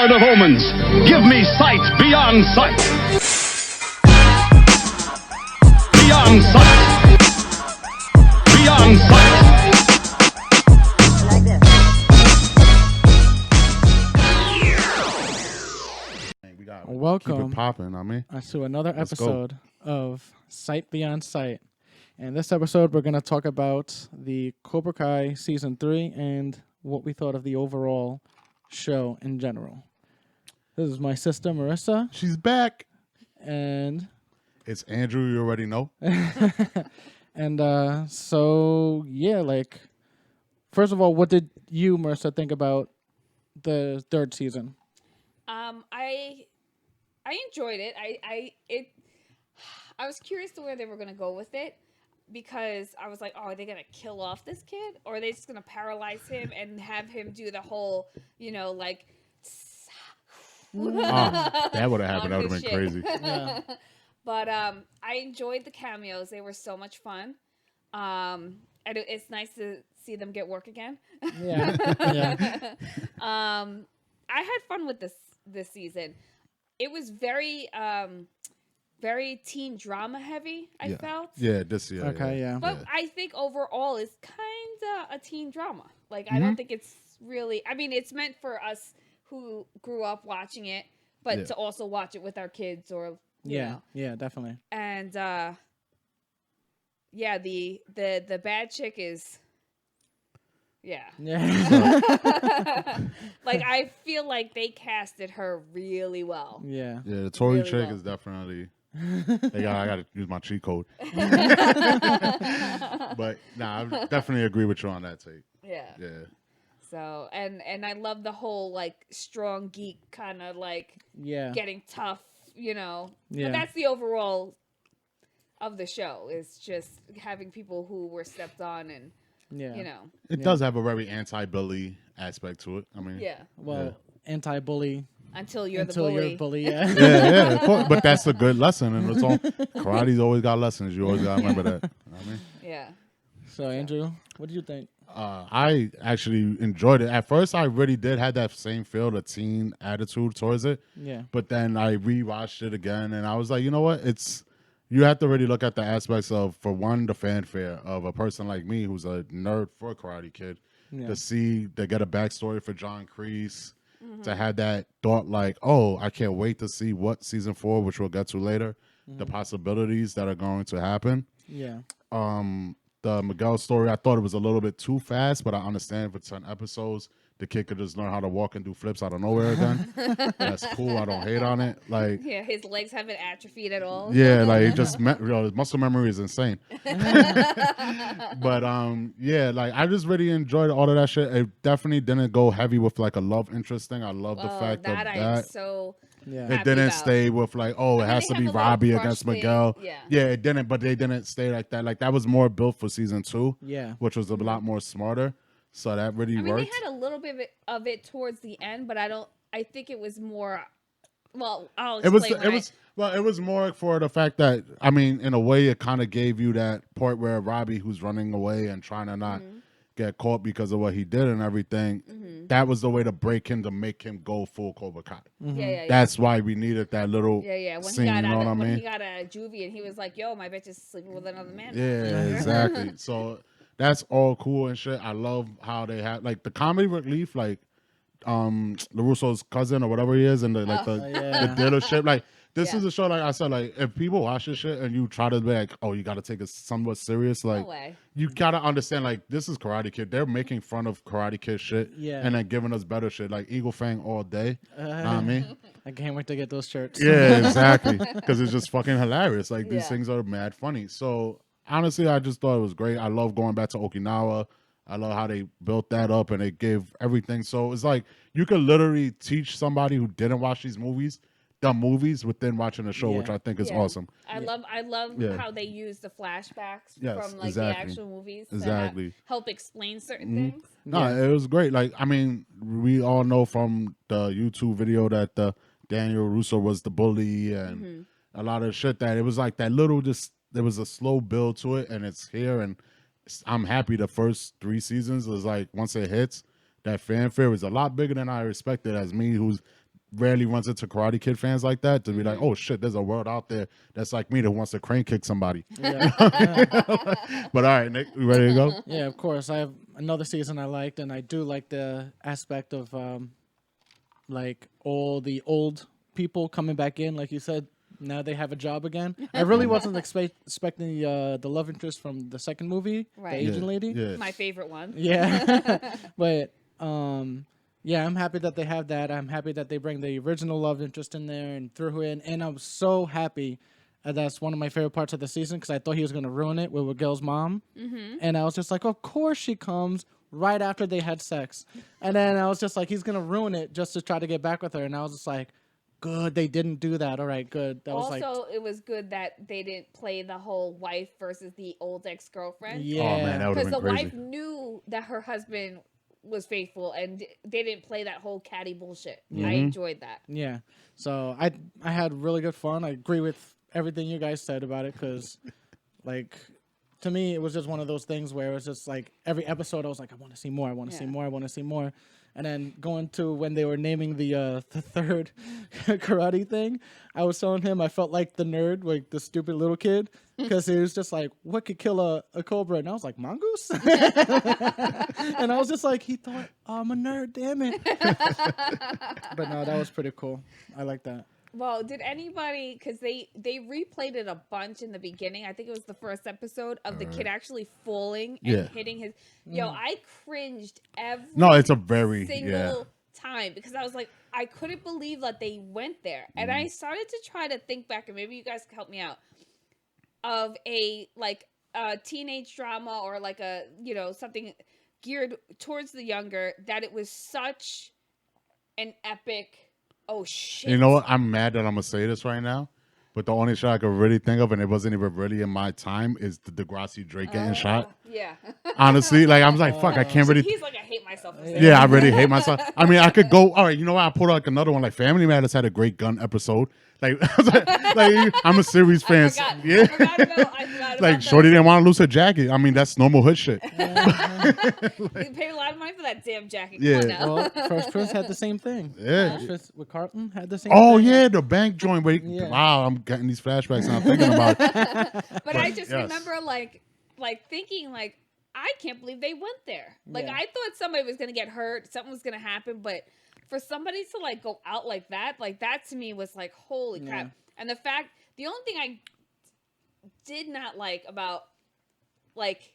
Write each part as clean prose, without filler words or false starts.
Lord of Omens, give me sight beyond sight. Beyond sight. Beyond sight. Welcome keep it popping, to another Let's episode of Sight Beyond Sight. And this episode, we're going to talk about the Cobra Kai Season 3 and what we thought of the overall show in general. This is my sister, Marissa. She's back. And it's Andrew, you already know. And so, yeah, like, first of all, what did you, Marissa, think about the third season? I enjoyed it. I was curious to where they were going to go with it because I was like, oh, are they going to kill off this kid? Or are they just going to paralyze him and have him do the whole, like... that would have happened. That would have been crazy. Yeah. But I enjoyed the cameos. They were so much fun. And it's nice to see them get work again. Yeah. Yeah. I had fun with this season. It was very teen drama heavy, I felt. Yeah, this year. Okay, yeah. But I think overall it's kind of a teen drama. Like, I don't think it's really... I mean, it's meant for us who grew up watching it, but to also watch it with our kids or, you know. Yeah, definitely. And, the bad chick is... Yeah. Like, I feel like they casted her really well. Yeah. Yeah, the Tory really chick well. is definitely... I got to use my cheat code. But, I definitely agree with you on that take. Yeah. Yeah. So, and I love the whole, like, strong geek kind of, like, getting tough, Yeah. But that's the overall of the show, is just having people who were stepped on and, It does have a very anti-bully aspect to it. I mean... Yeah. Well, anti-bully. Until you're the bully. Yeah, yeah, of course. But that's a good lesson. And it's all, karate's always got lessons. You always got to remember that. You know what I mean? Yeah. So, Andrew, what do you think? I actually enjoyed it. At first, I really did have that same feel, the teen attitude towards it. Yeah. But then I rewatched it again, and I was like, you know what? You have to really look at the aspects of, for one, the fanfare of a person like me who's a nerd for Karate Kid, to get a backstory for John Kreese, to have that thought like, oh, I can't wait to see what season 4, which we'll get to later, the possibilities that are going to happen. Yeah. The Miguel story, I thought it was a little bit too fast, but I understand for 10 episodes, the kid could just learn how to walk and do flips out of nowhere again. That's cool. I don't hate on it. Like, yeah, his legs haven't atrophied at all. Yeah, like it just his muscle memory is insane. But like I just really enjoyed all of that shit. It definitely didn't go heavy with like a love interest thing. I love the fact that of I'm that. so It didn't stay with like, oh, it has to be Robbie against Miguel. Yeah, it didn't, but they didn't stay like that. Like that was more built for season 2. Yeah. Which was a lot more smarter. So that really worked. They had a little bit of it towards the end, but I think it was more. Well, I'll explain. It was more for the fact that, I mean, in a way, it kind of gave you that part where Robbie, who's running away and trying to not get caught because of what he did and everything, that was the way to break him, to make him go full Cobra Kai. That's why we needed that little scene, you know what I mean? When he got out of juvie and he was like, yo, my bitch is sleeping with another man. Yeah, exactly. So that's all cool and shit. I love how they have, like, the comedy relief, like, LaRusso's cousin or whatever he is, and the dealership. Like, this is a show, like I said, like, if people watch this shit and you try to be like, oh, you got to take it somewhat serious, like, you got to understand, like, this is Karate Kid. They're making fun of Karate Kid shit and then giving us better shit, like Eagle Fang all day. You know what I mean? I can't wait to get those shirts. Yeah, exactly. Because it's just fucking hilarious. Like, these things are mad funny. So, honestly, I just thought it was great. I love going back to Okinawa. I love how they built that up and they gave everything. So it's like you could literally teach somebody who didn't watch these movies the movies within watching the show, which I think is awesome. I love how they use the flashbacks from like the actual movies to help explain certain things. No, it was great. Like, I mean, we all know from the YouTube video that Daniel Russo was the bully and a lot of shit that it was like that little there was a slow build to it and it's here and I'm happy the first 3 seasons was like once it hits, that fanfare was a lot bigger than I expected as me who's rarely runs into Karate Kid fans like that to be like, oh shit, there's a world out there that's like me that wants to crane kick somebody. Yeah. But all right, Nick, you ready to go? Yeah, of course. I have another season I liked, and I do like the aspect of like all the old people coming back in, like you said. Now they have a job again. I really wasn't expecting the love interest from the second movie, Right. the Asian lady. Yeah. My favorite one. Yeah. But yeah, I'm happy that they have that. I'm happy that they bring the original love interest in there and threw her in. And I'm so happy. That's one of my favorite parts of the season because I thought he was going to ruin it with Miguel's mom. Mm-hmm. And I was just like, of course she comes right after they had sex. And then I was just like, he's going to ruin it just to try to get back with her. And I was just like, good, they didn't do that. All right, good. That also, was like, it was good that they didn't play the whole wife versus the old ex-girlfriend. yeah. Oh man, that would have Because been the crazy. wife knew that her husband was faithful, and they didn't play that whole catty bullshit. I enjoyed that. Yeah. So I had really good fun. I agree with everything you guys said about it because, like, to me, it was just one of those things where it was just like every episode I was like, I want to see more. I want to see more. I want to see more. And then going to when they were naming the third karate thing, I was telling him I felt like the nerd, like the stupid little kid, because he was just like, what could kill a cobra? And I was like, mongoose? And I was just like, he thought, I'm a nerd, damn it. But no, that was pretty cool. I like that. Well, did anybody, because they replayed it a bunch in the beginning. I think it was the first episode of the kid actually falling and hitting his. Yo, I cringed every it's a very single time because I was like, I couldn't believe that they went there. And I started to try to think back, and maybe you guys can help me out, of a teenage drama or like a, something geared towards the younger, that it was such an epic. Oh shit! You know what? I'm mad that I'm gonna say this right now, but the only shot I could really think of, and it wasn't even really in my time, is the Degrassi Drake getting shot. Yeah. Honestly, like I was like, fuck, I can't really. He's like, I hate myself. For saying Yeah, I really hate myself. I mean, I could go. All right, you know what? I pulled out like another one. Like Family Matters had a great gun episode. Like, like I'm a series fan. I forgot. Yeah. I forgot about Like that. Shorty didn't want to lose her jacket. I mean, that's normal hood shit. You paid a lot of money for that damn jacket. Yeah. Come on now. Well, First Prince had the same thing. Yeah. First Prince with Carlton had the same Oh thing. yeah, the bank joint. Wait, Yeah. wow, I'm getting these flashbacks now thinking about it. But I just yes. remember like thinking like, I can't believe they went there. Like Yeah. I thought somebody was gonna get hurt, something was gonna happen, but for somebody to like go out like that to me was like, holy crap. And the only thing I did not like about like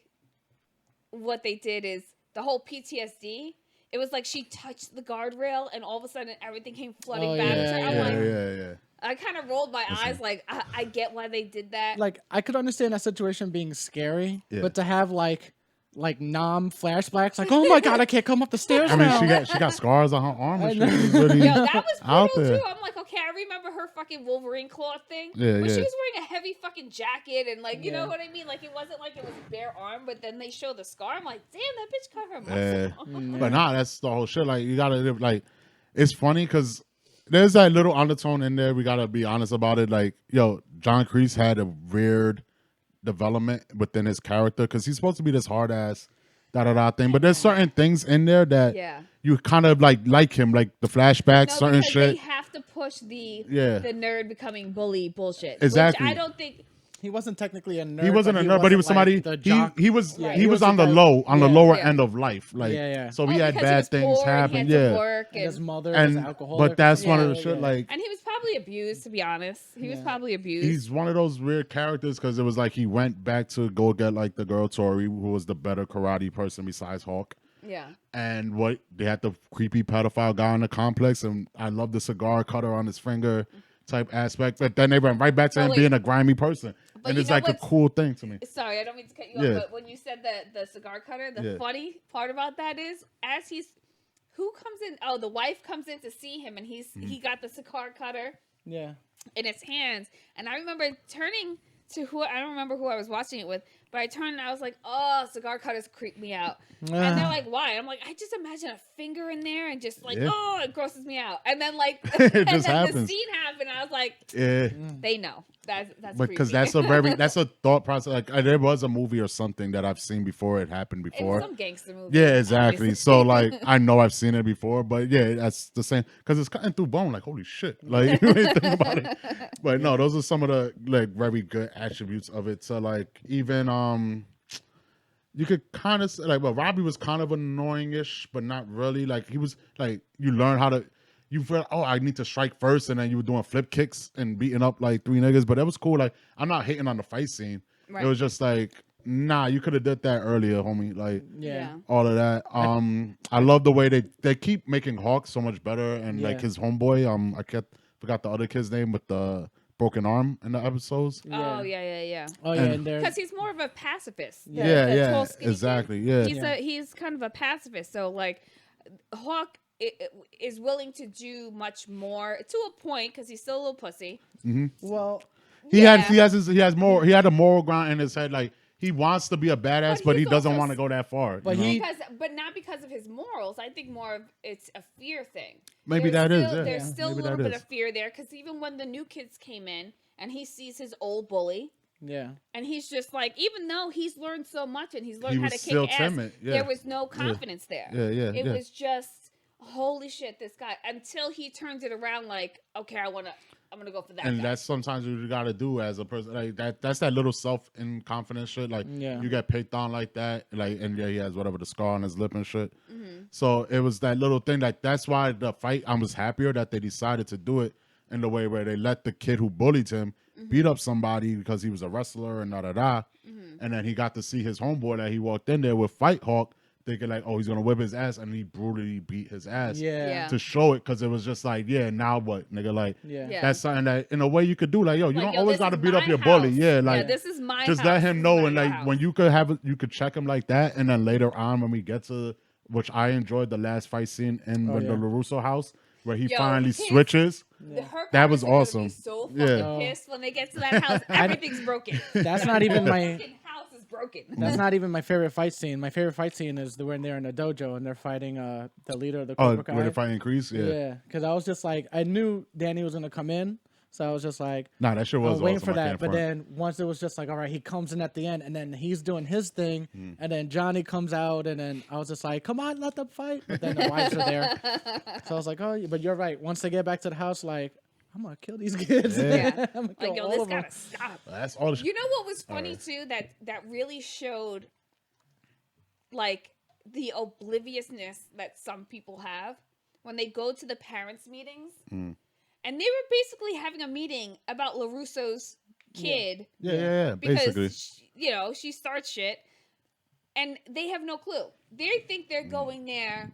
what they did is the whole PTSD. It was like she touched the guardrail and all of a sudden everything came flooding back to her. I'm like, Yeah. I kind of rolled my eyes like, I get why they did that. Like I could understand that situation being scary, Yeah. but to have like Nam flashbacks, like, oh my god, I can't come up the stairs I mean, now. she got scars on her arm and I shit. know. It's really Yo, that was out brutal there. too. I'm like, okay, I remember her fucking Wolverine claw thing. Yeah, but yeah. she was wearing a heavy fucking jacket and like, you Yeah. know what I mean? Like it wasn't like it was bare arm, but then they show the scar. I'm like, damn, that bitch cut her muscle. Yeah. But nah, that's the whole shit. Like you gotta live. Like it's funny because there's that little undertone in there. We gotta be honest about it. Like yo, John Kreese had a weird development within his character because he's supposed to be this hard ass thing. But there's certain things in there that you kind of like him, like the flashbacks, No, certain because shit. they have to push the Yeah. nerd becoming bully bullshit. Exactly. Which I don't think. He wasn't technically a nerd. He wasn't a nerd, but he was somebody. Like the jock. He was Yeah, he was on the guy- low, on the yeah. lower Yeah. end of life. Like Yeah. so he had because bad was things poor and happen. he had to Yeah. work And his mother was And alcoholic. but that's one of the Yeah, shit. yeah. Like and he was probably abused, to be honest. He was probably abused. he's one of those weird characters because it was like he went back to go get like the girl Tori, who was the better karate person besides Hawk. yeah. And what they had the creepy pedophile guy in the complex, and I love the cigar cutter on his finger type aspect. But then they went right back to him Wait. being a grimy person, But and you it's know like a what's- cool thing to me. Sorry, I don't mean to cut you Yeah. off, but when you said the cigar cutter, the Yeah. funny part about that is who comes in? Oh, the wife comes in to see him, and he got the cigar cutter Yeah. in his hands, and I remember turning to I don't remember who I was watching it with, But I turned and I was like, oh, cigar cutters creep me out. And they're like, why? I'm like, I just imagine a finger in there and just like, oh, it grosses me out. And then like, It and just then happens. the scene happened. And I was like, Yeah. they know. That's Because creepy. that's a thought process. Like there was a movie or something that I've seen before. It happened It before. was some gangster movie. Yeah, exactly. obviously. So like I know I've seen it before, but yeah, that's the same because it's cutting through bone. Like holy shit! Like you ain't think about it. But no, those are some of the like very good attributes of it. So like even you could kind of say like, well, Robbie was kind of annoying-ish, but not really. Like he was like you learn how to. You feel I need to strike first, and then you were doing flip kicks and beating up like 3 niggas. But that was cool. Like I'm not hating on the fight scene. Right. It was just like, nah, you could have did that earlier, homie. Like Yeah. all of that. I love the way they keep making Hawk so much better, and like his homeboy. Forgot the other kid's name with the broken arm in the episodes. Oh yeah. Oh yeah, and Because he's more of a pacifist. The Yeah, tall, skinny exactly. kid. Yeah, He's kind of a pacifist. So like, Hawk is willing to do much more to a point because he's still a little pussy. well, he has a moral ground in his head. Like he wants to be a badass, but he he's doesn't also want to go that far. But you know? But not because of his morals. I think more of it's a fear thing. Maybe There's still a Maybe little that bit is. of fear there because even when the new kids came in and he sees his old bully. yeah. And he's just like, even though he's learned so much and he's He learned how was to still kick timid, ass, yeah. there was no confidence there. Yeah. It was just, holy shit, this guy. Until he turns it around, like, okay, I'm gonna go for that. And guy. that's sometimes what you got to do as a person. Like that's that little self and confidence shit. Like you get picked on like that. Like and he has whatever the scar on his lip and shit. So it was that little thing. Like that's why the fight. I was happier that they decided to do it in the way where they let the kid who bullied him beat up somebody because he was a wrestler and and then he got to see his homeboy that he walked in there with Fight Hawk. Thinking like, oh, he's gonna whip his ass, and he brutally beat his ass. Yeah. To show it, because it was just like, yeah, now what, nigga? Like, Yeah. that's something that in a way you could do. Like, yo, you don't always this gotta is beat up my your bully. house. Yeah, like this is my just house. let him This know, is and not like your when house. you could check him like that, and then later on when we get to which I enjoyed the last fight scene in the LaRusso house where he finally switches. Her That was parents are gonna awesome. Be so fucking Yeah. pissed when they get to that house. Everything's broken. That's not even The my. fucking house is broken. That's not even my favorite fight scene. My favorite fight scene is when they're in the dojo and they're fighting the leader of the Oh, Cobra Kai. where the fight increase? Yeah, because I was just like, I knew Danny was gonna come in, so I was just like, Nah, that shit I was was waiting awesome. for I that. can't But front. then once it was just like, all right, he comes in at the end, and then he's doing his thing, and then Johnny comes out, and then I was just like, come on, let them fight. But then the wives are there, so I was like, oh, but you're right. Once they get back to the house, like, I'm gonna kill these kids. Yeah. I'm gonna kill Like, yo, all this of them. gotta stop. That's all the shit. You know what was funny too? That really showed like the obliviousness that some people have when they go to the parents' meetings. And they were basically having a meeting about LaRusso's kid. Yeah. Because Basically. she starts shit and they have no clue. They think they're going there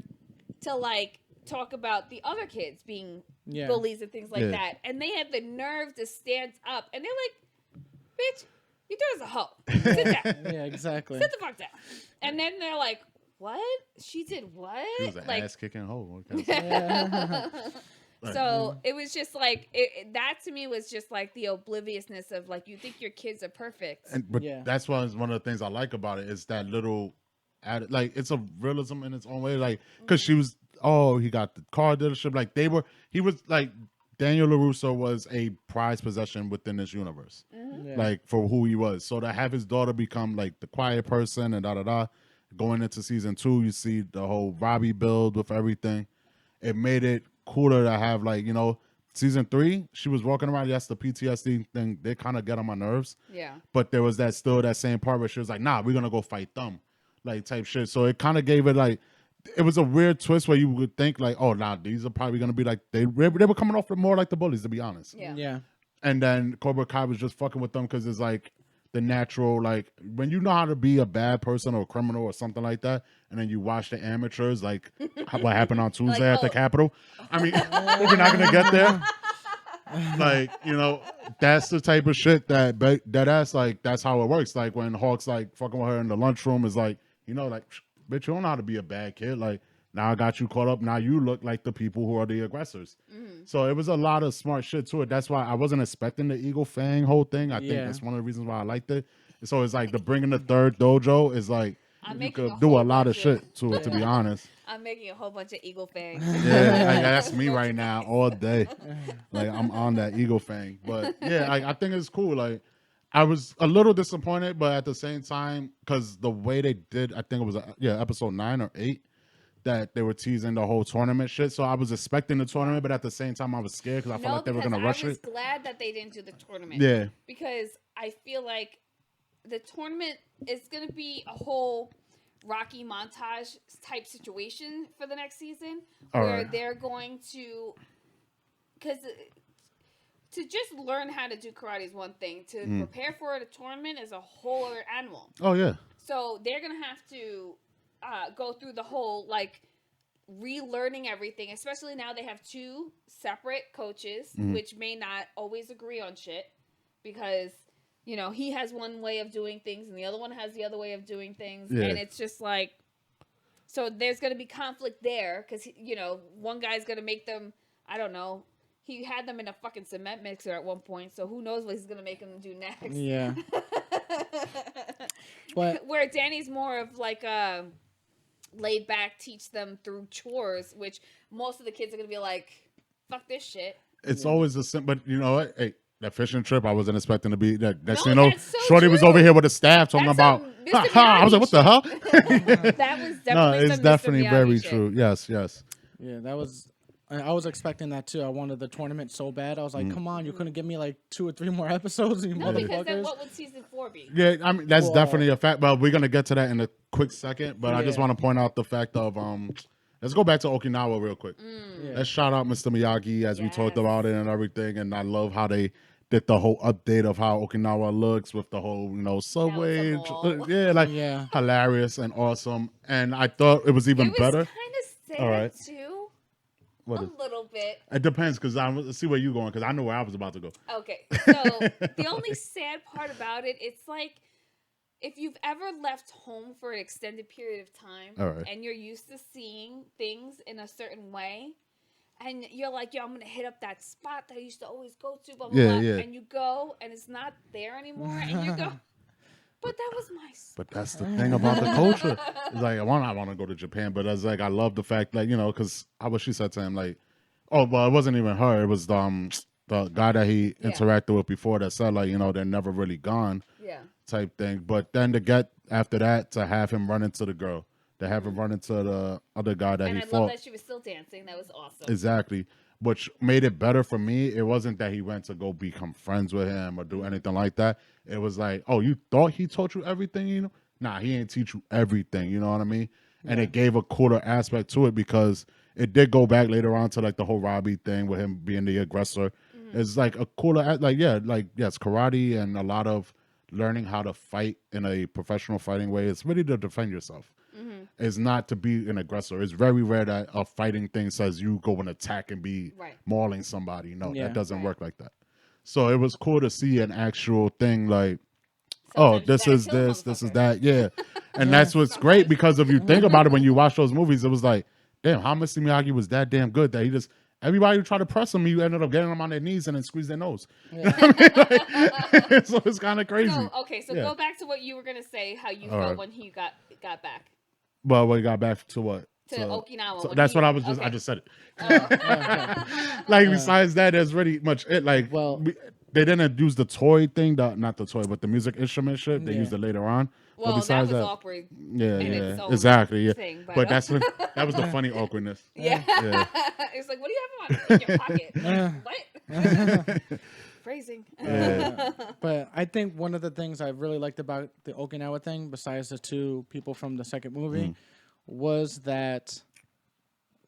to like talk about the other kids being bullies and things like that. And they had the nerve to stand up and they're like, bitch, your daughter's a hoe. Sit down. Yeah, exactly. Sit the fuck down. And then they're like, what? She did what? He was an like, ass kicking hoe. Okay. So it was just like that to me was just like the obliviousness of like you think your kids are perfect. But that's one of the things I like about it is that little added, like it's a realism in its own way. Like because she was, he got the car dealership. Like he was like Daniel LaRusso was a prized possession within this universe, like for who he was. So to have his daughter become like the quiet person and going into season 2, you see the whole Robbie build with everything. It made it cooler to have like, season 3, she was walking around. Yes, the PTSD thing, they kind of get on my nerves. Yeah. But there was that same part where she was like, nah, we're going to go fight them, like type shit. So it kind of gave it like, it was a weird twist where you would think like, oh, nah, these are probably going to be like, they were coming off more like the bullies, to be honest. Yeah. And then Cobra Kai was just fucking with them because it's like the natural, like when you know how to be a bad person or a criminal or something like that, and then you watch the amateurs, like what happened on Tuesday at the Capitol. I mean, we're not going to get there. Like, that's the type of shit that's like, that's how it works. Like when Hawk's like fucking with her in the lunchroom is like, like, bitch, you don't know how to be a bad kid. Like, now I got you caught up. Now you look like the people who are the aggressors. So it was a lot of smart shit to it. That's why I wasn't expecting the Eagle Fang whole thing. I think that's one of the reasons why I liked it. So it's like the bringing the third dojo is like you could do a lot of shit to it. To be honest, I'm making a whole bunch of eagle fangs. yeah, that's me right now all day. Like I'm on that eagle fang, but yeah, I think it's cool. Like I was a little disappointed, but at the same time, because the way they did, I think it was episode 9 or 8. That they were teasing the whole tournament shit. So I was expecting the tournament, but at the same time I was scared because I felt like they were going to rush it. I was glad that they didn't do the tournament. Yeah. Because I feel like the tournament is going to be a whole Rocky montage type situation for the next season. Where they're going to... Because to just learn how to do karate is one thing. To prepare for the tournament is a whole other animal. Oh, yeah. So they're going to have to... go through the whole like relearning everything, especially now they have 2 separate coaches, which may not always agree on shit because he has one way of doing things and the other one has the other way of doing things, and it's just like so there's going to be conflict there because one guy's going to make them, I don't know, he had them in a fucking cement mixer at one point, so who knows what he's going to make them do next. Yeah. But where Danny's more of like a laid back, teach them through chores, which most of the kids are gonna be like, "Fuck this shit." It's always the same, but you know what? Hey, that fishing trip, I wasn't expecting to be that. No, Shorty true. was over here with the staff talking about. I was like, "What the hell?" That was definitely no, it's some definitely Mr. very Miyagi true. Yes. yeah, that was. I was expecting that too. I wanted the tournament so bad. I was like, "Come on, you couldn't give me like 2 or 3 more episodes." You No, because then motherfuckers. what would season 4 be? Yeah, I mean that's definitely a fact. But we're gonna get to that in a quick second. But I just want to point out the fact of let's go back to Okinawa real quick. Yeah. Let's shout out Mr. Miyagi as we talked about it and everything. And I love how they did the whole update of how Okinawa looks with the whole subway. Hilarious and awesome. And I thought it was even better. It was kind of sad too. What a little bit. It depends because I see where you're going because I know where I was about to go. Okay, so the only sad part about it, it's like if you've ever left home for an extended period of time and you're used to seeing things in a certain way, and you're like, yo, I'm gonna hit up that spot that I used to always go to, blah blah blah, and you go and it's not there anymore, and you go. But that was my spot. But that's the thing about the culture. It's like, I want to go to Japan, but it's like, I love the fact that, because how what she said to him, like, oh, well, it wasn't even her. It was the guy that he interacted with before that said, like, they're never really gone type thing. But then to get after that, to have him run into the girl, to have him run into the other guy that he fought. And I love that she was still dancing. That was awesome. Exactly. Which made it better for me. It wasn't that he went to go become friends with him or do anything like that. It was like, oh, you thought he taught you everything, Nah, he ain't teach you everything, you know what I mean? And it gave a cooler aspect to it because it did go back later on to like the whole Robbie thing with him being the aggressor. It's like a cooler, yes, karate and a lot of learning how to fight in a professional fighting way. It's really to defend yourself. Is not to be an aggressor. It's very rare that a fighting thing says you go and attack and be mauling somebody. No, that doesn't work like that. So it was cool to see an actual thing like, sometimes this is this is that. Yeah. And that's what's great because if you think about it, when you watch those movies, it was like, damn, how Mr. Miyagi was that damn good that he just, everybody who tried to press him, you ended up getting them on their knees and then squeeze their nose. Yeah. So it's kind of crazy. So go back to what you were going to say, how you felt when he got back. Well, we got back to what? To Okinawa. So that's what I was just. I just said it. Like besides that, there's really much it. Like, they didn't use the toy thing. Not the toy, but the music instrument shit. They used it later on. Well, but besides that was awkward. Yeah, exactly. Yeah, thing, but that was the funny awkwardness. Yeah. It's like, what do you have in your pocket? What? Phrasing. But I think one of the things I really liked about the Okinawa thing, besides the 2 people from the second movie, was that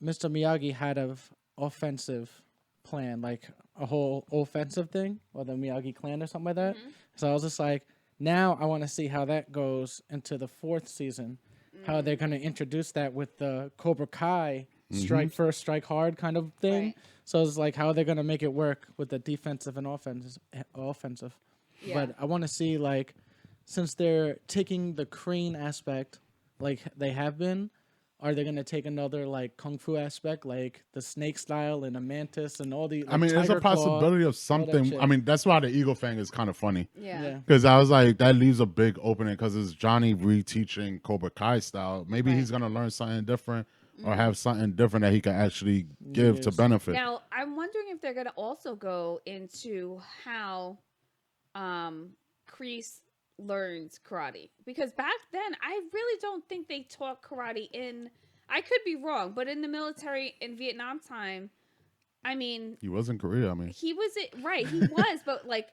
Mr. Miyagi had an offensive plan, like a whole offensive thing, or the Miyagi clan or something like that. So I was just like, now I want to see how that goes into the 4th season, how they're going to introduce that with the Cobra Kai strike first, strike hard kind of thing. Right. So it's like how they're going to make it work with the defensive and offensive. Yeah. But I want to see, like, since they're taking the crane aspect like they have been, Are they gonna take another like kung fu aspect, like the snake style and a mantis and all the? Like, I mean, there's a tiger claw, possibility of all that something. shit. I mean, that's why the Eagle Fang is kind of funny. Yeah. Because I was like, that leaves a big opening because it's Johnny reteaching Cobra Kai style. Maybe he's going to learn something different or have something different that he can actually give to Yes. benefit. Now, I'm wondering if they're going to also go into how Kreese learns karate. Because back then, I really don't think they taught karate in... I could be wrong, but in the military in Vietnam time, I mean... He was in Korea, I mean. He was... Right, he was, but like...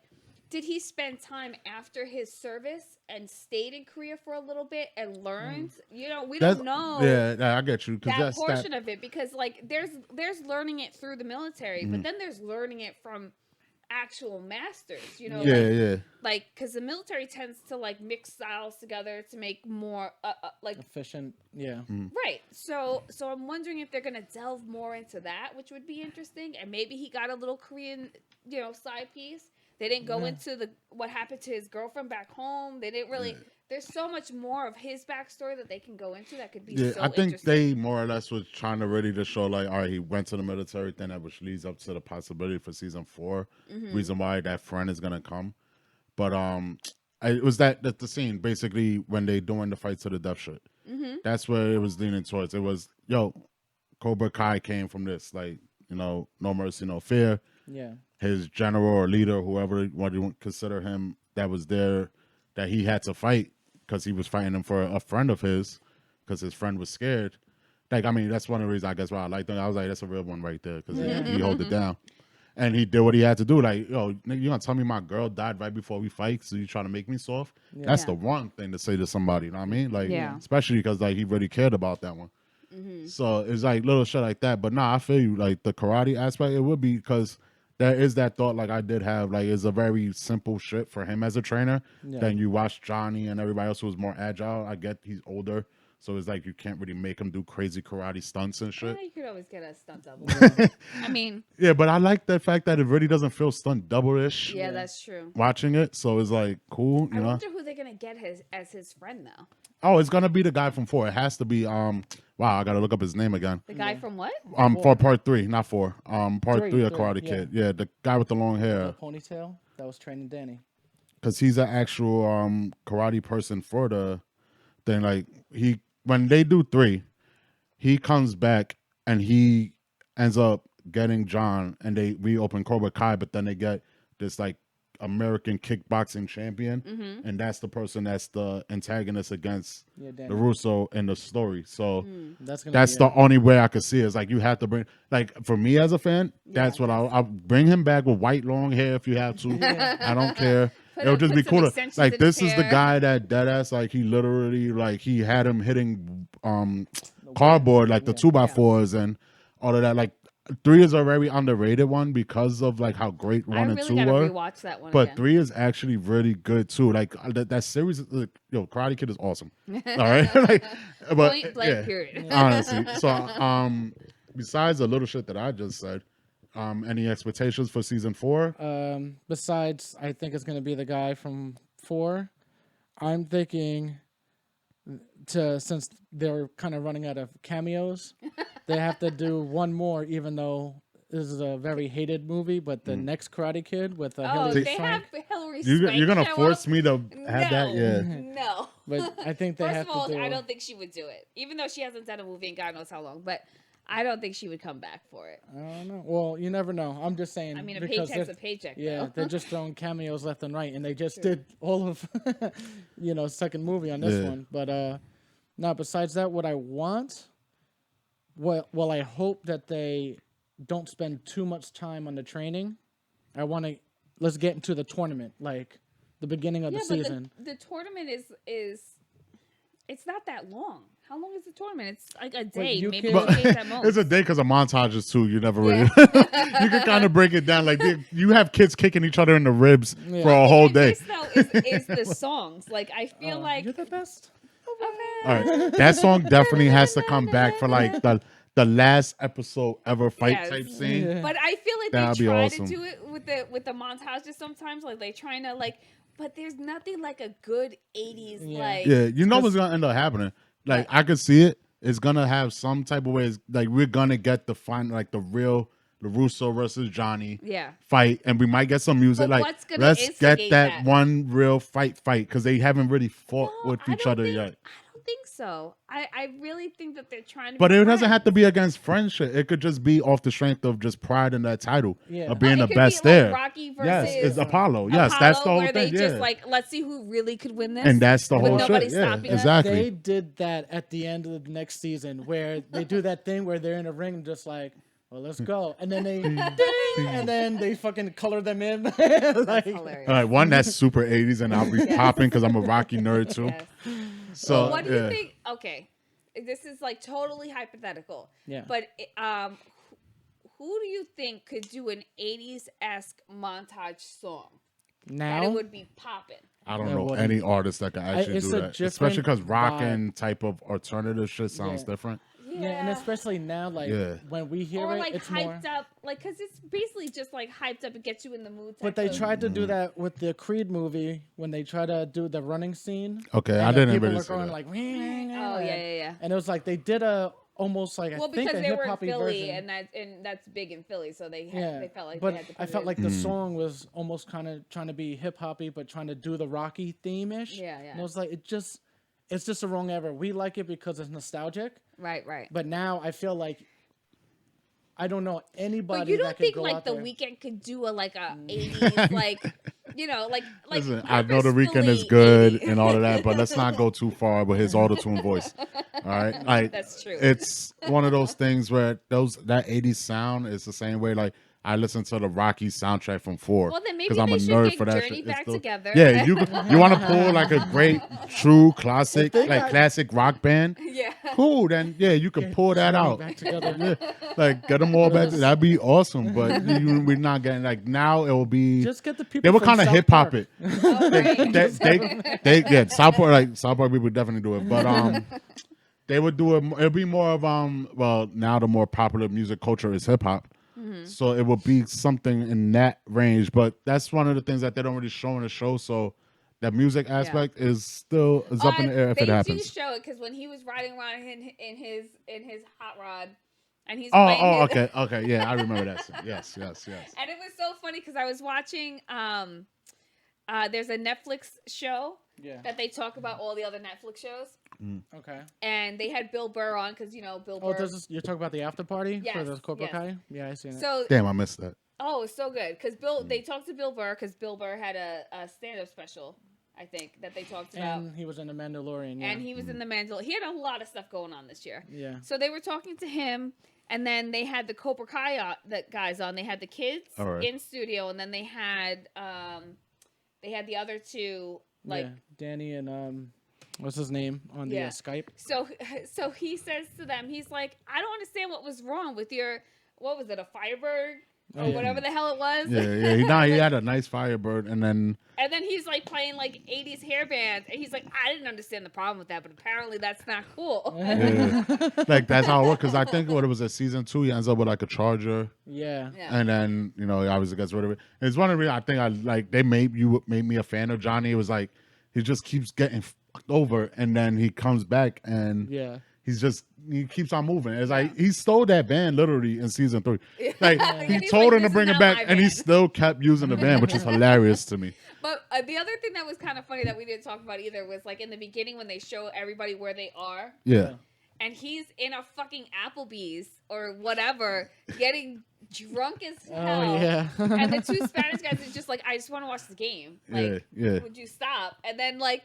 Did he spend time after his service and stayed in Korea for a little bit and learned? You know, we don't know. Yeah, I get you. That That's portion of it, because like there's learning it through the military, but then there's learning it from actual masters. You know, like because the military tends to like mix styles together to make more like efficient. Yeah. Right. So I'm wondering if they're gonna delve more into that, which would be interesting, and maybe he got a little Korean, side piece. They didn't go into what happened to his girlfriend back home. They didn't really. There's so much more of his backstory that they can go into that could be so I think interesting. they more or less was trying to really just show like, all right, he went to the military, then that which leads up to the possibility for season 4. Reason why that friend is gonna come, but it was that the scene basically when they doing the fight to the death shit. That's where it was leaning towards. It was Cobra Kai came from this, like no mercy, no fear. Yeah. His general or leader, whoever what you consider him, that was there, that he had to fight because he was fighting him for a friend of his, because his friend was scared. Like, I mean, that's one of the reasons I guess why I liked him. I was like, that's a real one right there because he held it down, and he did what he had to do. Like, you gonna tell me my girl died right before we fight, so you trying to make me soft? Yeah. That's the wrong thing to say to somebody. You know what I mean? Like, especially because like he really cared about that one. So it's like little shit like that. But nah, I feel you. Like the karate aspect, it would be because. There is that thought, like I did have, like it's a very simple shit for him as a trainer. Then you watch Johnny and everybody else who was more agile. I get he's older, so it's like you can't really make him do crazy karate stunts and shit. Yeah, you could always get a stunt double. I mean, but I like the fact that it really doesn't feel stunt double-ish. Yeah, that's true. Watching it, so it's like cool. I wonder who they're gonna get as his friend though. Oh, it's gonna be the guy from 4. It has to be wow, I gotta look up his name again. The guy from what? For part 3, not 4. Part 3 of Karate yeah. Kid. Yeah, the guy with the long hair. The ponytail that was training Danny. Because he's an actual karate person for the thing. Like when they do 3, he comes back and he ends up getting John, and they reopen Cobra Kai, but then they get this like American kickboxing champion, and that's the person that's the antagonist against the Russo in the story. So that's the only way I could see it. Is like you have to bring, like for me as a fan, that's what I'll bring him back with white long hair if you have to. I don't care. It would just be cool. Like this is the guy that deadass, like he literally like he had him hitting cardboard like the 2x4s and all of that. Like 3 is a very underrated one because of like how great 1 and 2 were. Rewatch that one but again. 3 is actually really good too. Like that series, Karate Kid is awesome. All right, like, but Point blank period. honestly. So besides the little shit that I just said, any expectations for season 4? Besides, I think it's gonna be the guy from 4. I'm thinking since they're kind of running out of cameos, they have to do one more, even though this is a very hated movie, but the next Karate Kid with Hilary they Swank. have Hilary Swank. You're gonna show force up? me to have that? Yeah. No. But I think they First have of all, to do. I don't think she would do it, even though she hasn't done a movie in God knows how long. But I don't think she would come back for it. I don't know. Well, you never know. I'm just saying. I mean, a because paycheck's a paycheck. Yeah, though. they're just throwing cameos left and right, and they just did all of, second movie on this one. But no, besides that, what I want, well, I hope that they don't spend too much time on the training. I want to let's get into the tournament, like the beginning of the season. The tournament is it's not that long. How long is the tournament? It's like a day, maybe 2 days at most. It's a day because of montages too. You never really. You can kind of break it down. Like you have kids kicking each other in the ribs for a whole day. This though is the songs. Like I feel like You're the best. All right, that song definitely has to come back for like the last episode ever fight type scene. Yeah. But I feel like That'd they be try awesome. to do it with the montages sometimes. Like they trying to like, but there's nothing like a good 80s like. Yeah, you know what's gonna end up happening. Like I could see it. is gonna have some type of ways. Like we're gonna get the real LaRusso versus Johnny fight, and we might get some music. But like what's gonna let's get instigate that that? one real fight because they haven't really fought with each other yet. I don't think so. I really think that they're trying to. But be it doesn't friends. have to be against friendship. It could just be off the strength of just pride in that title of being it the could best be like there. Rocky versus Yes, it's Apollo. Yes, Apollo, that's the whole where thing. they Yeah, just like, let's see who really could win this. and that's the whole with nobody shit. Yeah, stopping us. exactly. They did that at the end of the next season where they do that thing where they're in a ring and just like, well, let's go. And then they and then they fucking color them in. Like, Hilarious. All right, one that's super 80s, and I'll be popping because I'm a Rocky nerd too. Yes. So What do you think? Okay, this is like totally hypothetical. Yeah. But who do you think could do an 80s-esque montage song? now That it would be popping. I don't That know wouldn't- any artist that can actually it's do a that, different especially because rock vibe. and type of alternative shit sounds Yeah. different. yeah, and especially now, like when we hear Or it, like it's hyped more. up, like because it's basically just like hyped up and gets you in the mood. But they tried to do that with the Creed movie when they try to do the running scene. Okay, and I the didn't people really are see going that. like, Oh yeah. and it was like they did a almost like Well, I think because a they hip were in hoppy Philly, version. and that's big in Philly, so they felt like but they had to. Put I felt it like in. the song was almost kind of trying to be hip hoppy, but trying to do the Rocky theme ish. Yeah. And it was like it's just a wrong ever. We like it because it's nostalgic, Right. but now I feel like I don't know anybody. But you that don't could think go like out the there. Weeknd could do a 80s like like Listen, I know the purposefully Weeknd is good 80s. and all of that, but let's not go too far with his auto-tune voice. All right, like That's true. It's one of those things where that 80s sound is the same way. Like I listen to the Rocky soundtrack from 4 Well, then maybe because I'm a they should nerd get for that Journey shit. back together. Yeah, you want to pull like a great, true classic, classic rock band. Yeah. Cool, then yeah, you can pull that Journey out. back together. Yeah, like get them all back. That'd be awesome. But we're not getting like now. It will be. Just get the people. They were kind of hip hop it. Oh, right. They South Park people definitely do it, but they would do it. It'd be more of well, now the more popular music culture is hip hop, so it would be something in that range. But that's one of the things that they don't really show in the show. So that music aspect is still up in the air if it happens. They do show it because when he was riding around in his hot rod, and he's Okay, yeah, I remember that. Scene. Yes. And it was so funny because I was watching. There's a Netflix show that they talk about all the other Netflix shows. Okay. And they had Bill Burr on because Bill Burr. Oh, you're talking about the after party for Yes, the Cobra yes. Kai? Yeah, I seen it. So Damn, I missed that. oh, it's so good because they talked to Bill Burr because Bill Burr had a stand-up special, I think, that they talked about. And he was in the Mandalorian. Yeah. And he was in the Mandalorian. He had a lot of stuff going on this year. Yeah. So they were talking to him, and then they had the Cobra Kai the guys on. They had the kids in studio, and then they had the other two Danny and what's his name on the Skype. So he says to them, he's like, I don't understand what was wrong with your, what was it, a Firebird? Or whatever the hell it was. Yeah. He had a nice Firebird, and then he's like playing like 80s hair bands, and he's like, I didn't understand the problem with that, but apparently that's not cool. Yeah. Like that's how it works. Because I think what it was at season 2, he ends up with like a Charger. Yeah. And then he obviously gets rid of it. And it's one of the reasons I think I like they made me a fan of Johnny. It was like he just keeps getting fucked over, and then he comes back and he keeps on moving. It's like he stole that band literally in season 3. Like he told him to bring it back, and he still kept using the band, which is hilarious to me. But the other thing that was kind of funny that we didn't talk about either was like in the beginning when they show everybody where they are. Yeah. And he's in a fucking Applebee's or whatever, getting drunk as hell. Oh, yeah. And the two Spanish guys are just like, I just want to watch the game. Like, yeah. would you stop? And then like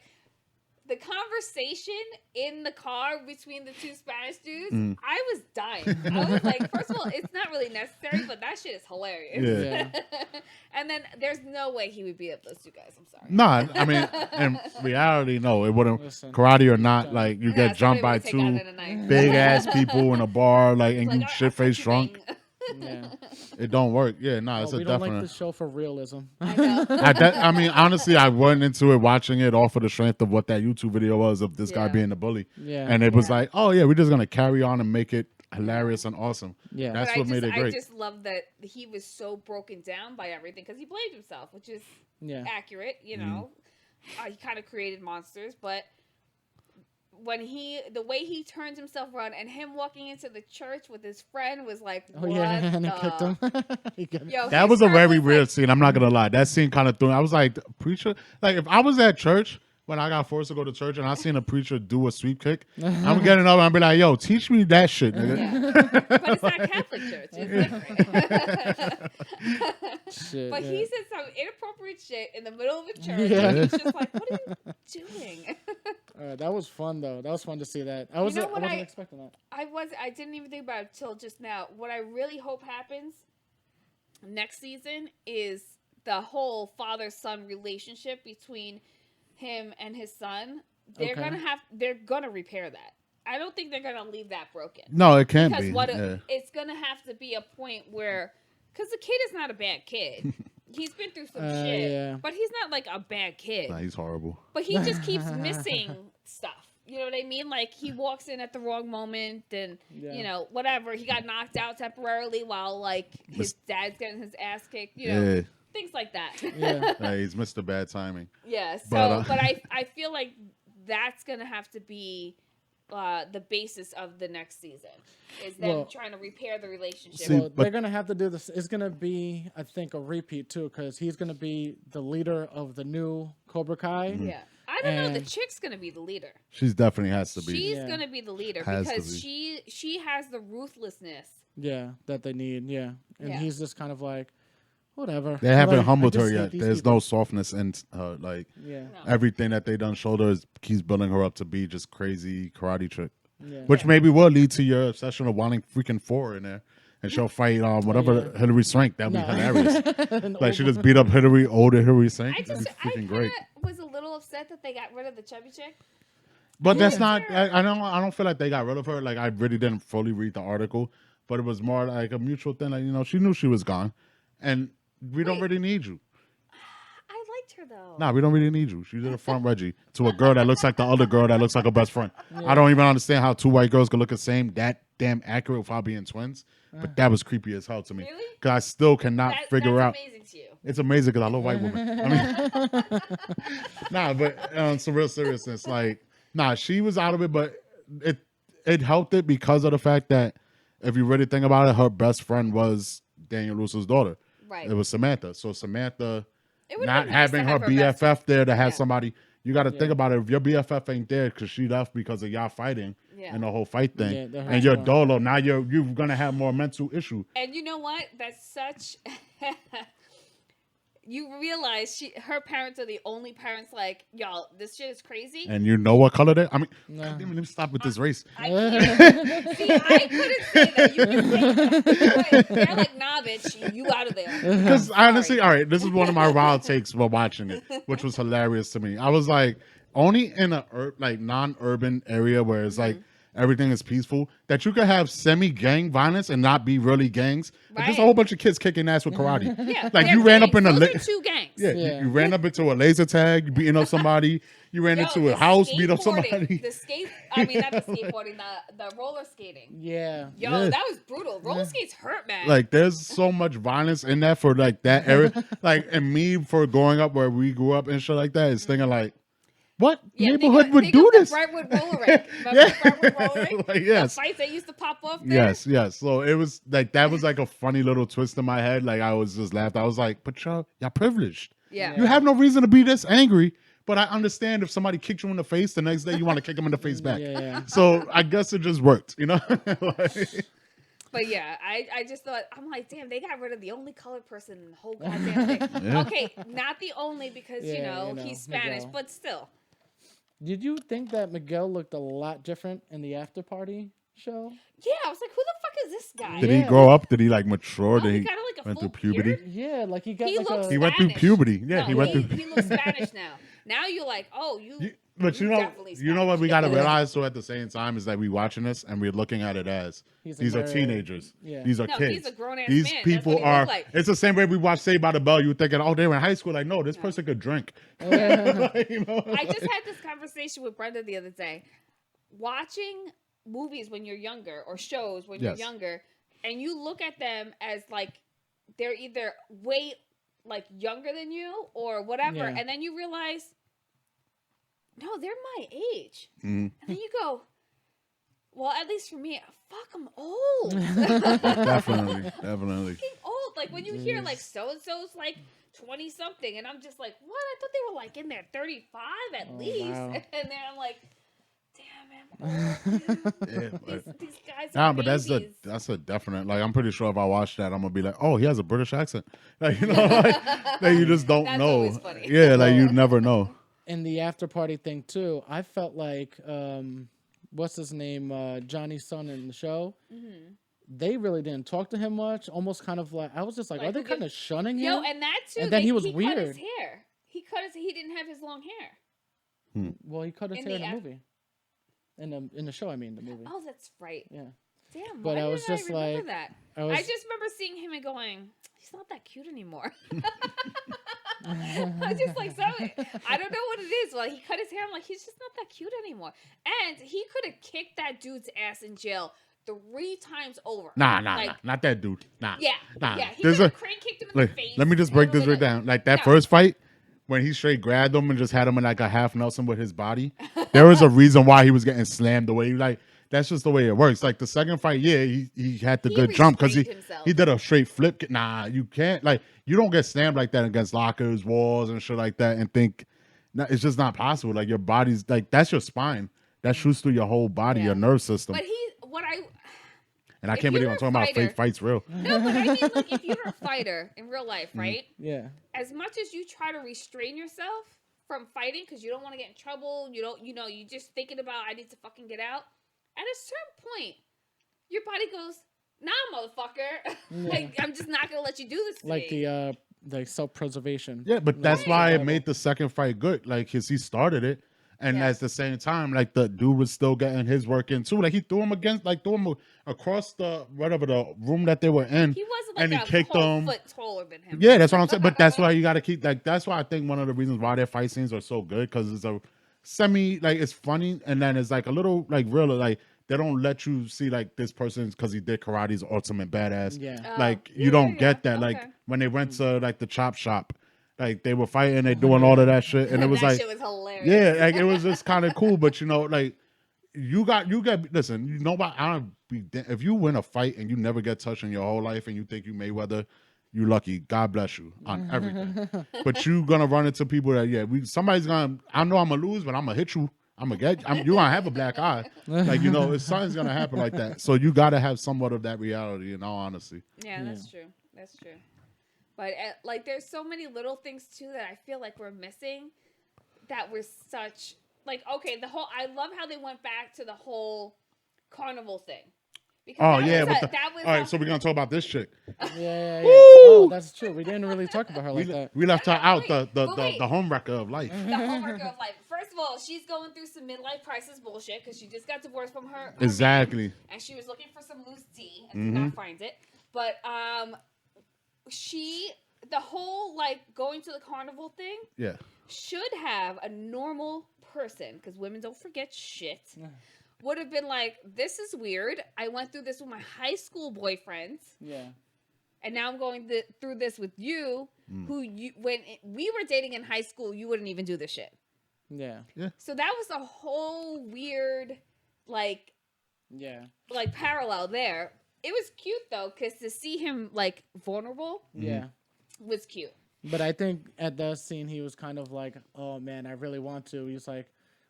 the conversation in the car between the two Spanish dudes, I was dying. I was like, first of all, it's not really necessary, but that shit is hilarious. Yeah. And then there's no way he would beat up those two guys. I'm sorry. No, I mean, in reality, no, it wouldn't. Listen. Karate or not, like you get jumped by somebody would two take out a knife. big ass people in a bar, like, and Like, you "I'll shit face cut you, drunk. bang." Yeah. It don't work. Yeah, no, it's Well, a we don't definite. like the show for realism. I know. I mean, honestly, I went into it watching it off of the strength of what that YouTube video was of this guy being the bully. Yeah. And it was like, oh yeah, we're just gonna carry on and make it hilarious and awesome. Yeah. That's But what made it I great. just love that he was so broken down by everything because he blamed himself, which is accurate. He kind of created monsters, but the way he turns himself around and him walking into the church with his friend was like, Oh what yeah, and he the- kicked him. He got- Yo, That his was a friend very weird like, scene. I'm not gonna lie. That scene kind of threw me. I was like, preacher. Like if I was at church when I got forced to go to church and I seen a preacher do a sweep kick, I'm getting up and I'm be like, yo, teach me that shit, nigga. Yeah. But it's not Catholic church. It's different. Shit, But yeah. he said some inappropriate shit in the middle of a church. Yeah. And he's just like, what are you doing? That was fun though. That was fun to see that. I wasn't expecting that. I didn't even think about it till just now. What I really hope happens next season is the whole father-son relationship between him and his son. They're gonna repair that. I don't think they're gonna leave that broken. No, it can't Because be. it's gonna have to be a point where, because the kid is not a bad kid. He's been through some shit, yeah. but he's not like a bad kid. Nah, he's horrible. But he just keeps missing stuff. You know what I mean? Like he walks in at the wrong moment, and you know whatever. He got knocked out temporarily while like his dad's getting his ass kicked. You know, things like that. Yeah. He's Mr. Bad Timing. Yeah. So, But, but I feel like that's gonna have to be the basis of the next season is them trying to repair the relationship. Well, they're gonna have to do this. It's gonna be, I think, a repeat too, because he's gonna be the leader of the new Cobra Kai. Yeah, I don't know. The chick's gonna be the leader. She's definitely has to be. She's gonna be the leader Has to because be. she has the ruthlessness. Yeah, that they need. Yeah, and Yeah. he's just kind of like, whatever. They haven't Like, humbled I just her hate yet. these There's people. no softness in her. Like Yeah. No. everything that they done showed her keeps building her up to be just crazy karate trick. Yeah. Which maybe will lead to your obsession of wanting freaking 4 in there. And she'll fight whatever Hillary Swank. That'd be hilarious. Like she just beat up older Hillary Swank. I That'd just be freaking great. was a little upset that they got rid of the chubby chick. But that's not. I don't feel like they got rid of her. Like I really didn't fully read the article, but it was more like a mutual thing. Like she knew she was gone, and we don't really need you. I liked her though. Nah, we don't really need you. She did a front Reggie to a girl that looks like the other girl that looks like her best friend. I don't even understand how 2 white girls could look the same, that damn accurate without being twins. But that was creepy as hell to me. Really? Because I still cannot figure out. That's amazing to you. It's amazing because I love white women. I mean, nah, but on some real seriousness, like, nah, she was out of it, but it helped it because of the fact that if you really think about it, her best friend was Daniel Russo's daughter. Right. It was Samantha. So Samantha It would've not been nice to having her have best BFF there to have Yeah. somebody, you got to think about it. If your BFF ain't there because she left because of y'all fighting Yeah. and the whole fight thing, Yeah, that and hurts you're more. dolo, now you're gonna have more mental issue. And you know what? That's such. You realize her parents are the only parents like, y'all, this shit is crazy. And you know what color they? I mean, No. God damn it, let me stop with this race. I can't. See, I couldn't say that. You can say that. They're like, nah, bitch, you out of there. Because honestly, all right, this is one of my wild takes while watching it, which was hilarious to me. I was like, only in a non-urban area where it's like everything is peaceful, that you could have semi-gang violence and not be really gangs. Like, there's a Right. whole bunch of kids kicking ass with karate. Yeah, Like they're you ran up gangs. in a Those are 2 gangs. yeah, Yeah. You ran up into a laser tag, you beating up somebody. You ran into the a house, beat up skateboarding, somebody. not the skateboarding, the roller skating. Yeah. Yo, Yeah. that was brutal. Roller skates hurt, man. Like there's so much violence in that for like that area. Like and me for growing up where we grew up and shit like that is thinking like, what neighborhood would do this? Brentwood roller rink. Remember the Brentwood roller rink? Like, yes. The fights that used to pop off there? Yes. So it was like that was like a funny little twist in my head. Like I was just laughed. I was like, but y'all privileged. Yeah. You have no reason to be this angry. But I understand if somebody kicked you in the face, the next day you want to kick them in the face back. Yeah. So I guess it just worked, you know? Like, But yeah, I just thought, I'm like, damn, they got rid of the only colored person in the whole goddamn thing. Yeah. Okay, not the only because, Yeah, you know, you know, he's Spanish, Miguel. but still. Did you think that Miguel looked a lot different in the after party show? Yeah, I was like, who the fuck is this guy? did Yeah. he grow up? Did he like mature? Oh, Did he he got like a went full through puberty? beard? Yeah, like he got He like looks He a. went through Spanish. puberty. Yeah, No, he went through. He looks Spanish now. Now you're like, oh, But you you know definitely what we Spanish. got to realize too at the same time is that we watching this and we're looking at it as He's a these are very- teenagers. yeah. These are No, kids. he's a grown-ass These man. That's people what he are. look like. It's the same way we watch Saved by the Bell. You thinking, oh, they were in high school. Like, no, this person could drink. Like, you know? I just had this conversation with Brenda the other day. Watching movies when you're younger or shows when Yes. you're younger, and you look at them as like they're either way like younger than you or whatever, Yeah. and then you realize no, they're my age. Mm-hmm. And then you go, well, at least for me, fuck, I'm old. Definitely. Fucking old. Like when you hear like so and so's like 20 something, and I'm just like, what? I thought they were like in their 35 at least. Wow. And then I'm like, damn, man, I'm old, dude. Yeah, These guys nah, are but babies. that's a definite. Like, I'm pretty sure if I watch that, I'm gonna be like, oh, he has a British accent. Like, you know, like you just don't That's know. always funny. Yeah, like you never know. In the after party thing too, I felt like what's his name, Johnny's son in the show. Mm-hmm. They really didn't talk to him much. Almost kind of like I was just like, are they kind of shunning him? Yo, and that too. And then he was cut weird. his hair. He didn't have his long hair. Well, he cut his In hair in the the movie. In the show, I mean, the movie. Oh, that's right. Yeah. Damn. But Why I was didn't just I remember like- that? I was- I just remember seeing him and going, he's not that cute anymore. I just like so. I don't know what it is. Like he cut his hair. I'm like, he's just not that cute anymore. And he could have kicked that dude's ass in jail 3 times over. Nah, Like, not that dude. Nah, Yeah, nah. yeah. He There's could a have crane kicked him in like, the face. let me just break this right handled it. down. Like that No. first fight, when he straight grabbed him and just had him in like a half Nelson with his body, there was a reason why he was getting slammed the way he like. That's just the way it works. Like the second fight, yeah, he had the He good jump because restrained himself. he did a straight flip. Nah, you can't like you don't get slammed like that against lockers, walls, and shit like that, and think no, it's just not possible. Like your body's like that's your spine that shoots through your whole body, Yeah. your nerve system. But And I if can't believe you're I'm a talking about fighter- fake fights real. no, but I mean, like, if you're a fighter in real life, Mm-hmm. right? Yeah. As much as you try to restrain yourself from fighting because you don't want to get in trouble, you just thinking about I need to fucking get out. At a certain point, your body goes, "Nah, motherfucker, like I'm just not gonna let you do this to Like me." the self-preservation. Yeah, but that's Right. why it Level. made the second fight good. Like, cause he started it, and Yeah. at the same time, like the dude was still getting his work in too. Like he threw him across the whatever the room that they were in. He wasn't and like he kicked whole him. foot taller than him. Yeah, that's what I'm saying. But that's why you got to keep like. That's why I think one of the reasons why their fight scenes are so good because it's a semi like it's funny and then it's like a little like real like they don't let you see like this person because he did karate's ultimate badass. Yeah. Like Yeah, you don't yeah, get that. okay. Like when they went to like the chop shop, like they were fighting, they doing all of that shit, and it was that like shit was hilarious. yeah, like it was just kind of cool. But you know, like you got listen, you know what? I don't be if you win a fight and you never get touched in your whole life and you think you Mayweather, you lucky. God bless you on everything. But you gonna run into people that somebody's gonna. I know I'm gonna lose, but I'm gonna hit you. You gonna have a black eye. Like something's gonna happen like that. So you gotta have somewhat of that reality. In all honesty. Yeah, that's true. That's true. But like, there's so many little things too that I feel like we're missing. That were such like okay. I love how they went back to the whole carnival thing. Because all right. So we're gonna talk about this chick. Yeah. Oh, that's true. We didn't really talk about her like that. We left her out. Wait. The home wrecker of life. the homework of life. First of all, she's going through some midlife crisis bullshit because she just got divorced from her Exactly. man, and she was looking for some loose tea and did not find it. But the whole like going to the carnival thing Yeah. should have a normal person because women don't forget shit. Would have been like, this is weird. I went through this with my high school boyfriends. Yeah. And now I'm going through this with you, when we were dating in high school, you wouldn't even do this shit. Yeah. So that was a whole weird, like parallel there. It was cute though, because to see him like vulnerable, was cute. But I think at that scene he was kind of like, "Oh man, I really want to." He was like,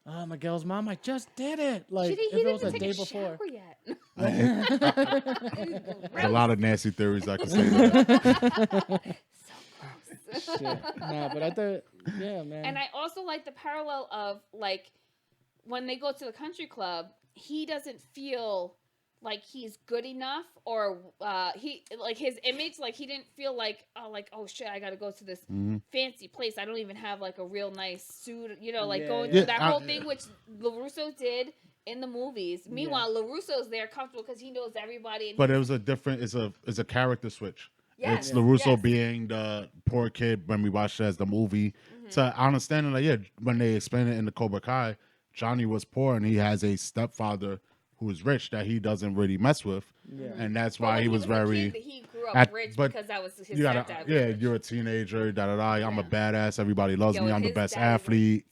"Oh, Miguel's mom, I just did it." Like He if it didn't was a take day a before. shower yet. There's a lot of nasty theories I can say. That. Shit. Nah, but I thought, yeah, man. And I also like the parallel of like when they go to the country club, he doesn't feel like he's good enough, or he like his image, like he didn't feel like oh shit, I gotta go to this fancy place. I don't even have like a real nice suit, going through that whole thing, which LaRusso did in the movies. Meanwhile, LaRusso's there comfortable because he knows everybody. And But it was a different. It's a character switch. Yes. It's LaRusso Yes. being the poor kid when we watched it as the movie. So I understand it. Like when they explain it in the Cobra Kai, Johnny was poor and he has a stepfather who is rich that he doesn't really mess with, and that's But why when he was a very. kid, he grew up rich but because that was his you gotta, stepdad. you're a teenager. I'm a badass. Everybody loves Yo, me. I'm the his best dad was athlete.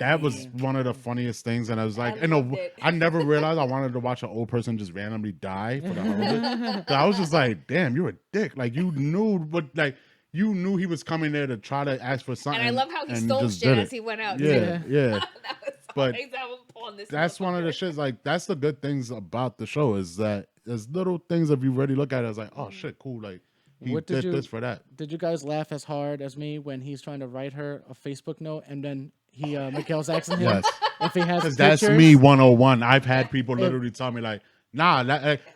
That was one of the funniest things, and I was like, I loved it. I never realized I wanted to watch an old person just randomly die for the hell of it. So I was just like, damn, you're a dick. Like you knew he was coming there to try to ask for something. And I love how he and stole just shit did as it. he went out. Yeah, too. yeah. That was But always that was on this. That's one of the shits. Like that's the good things about the show is that there's little things if you really look at it, it's like, oh shit, cool. Like he What did did you- this for that. Did you guys laugh as hard as me when he's trying to write her a Facebook note and then Miguel's asking him Yes. if he has Because pictures? that's me 101. I've had people literally tell me like, nah,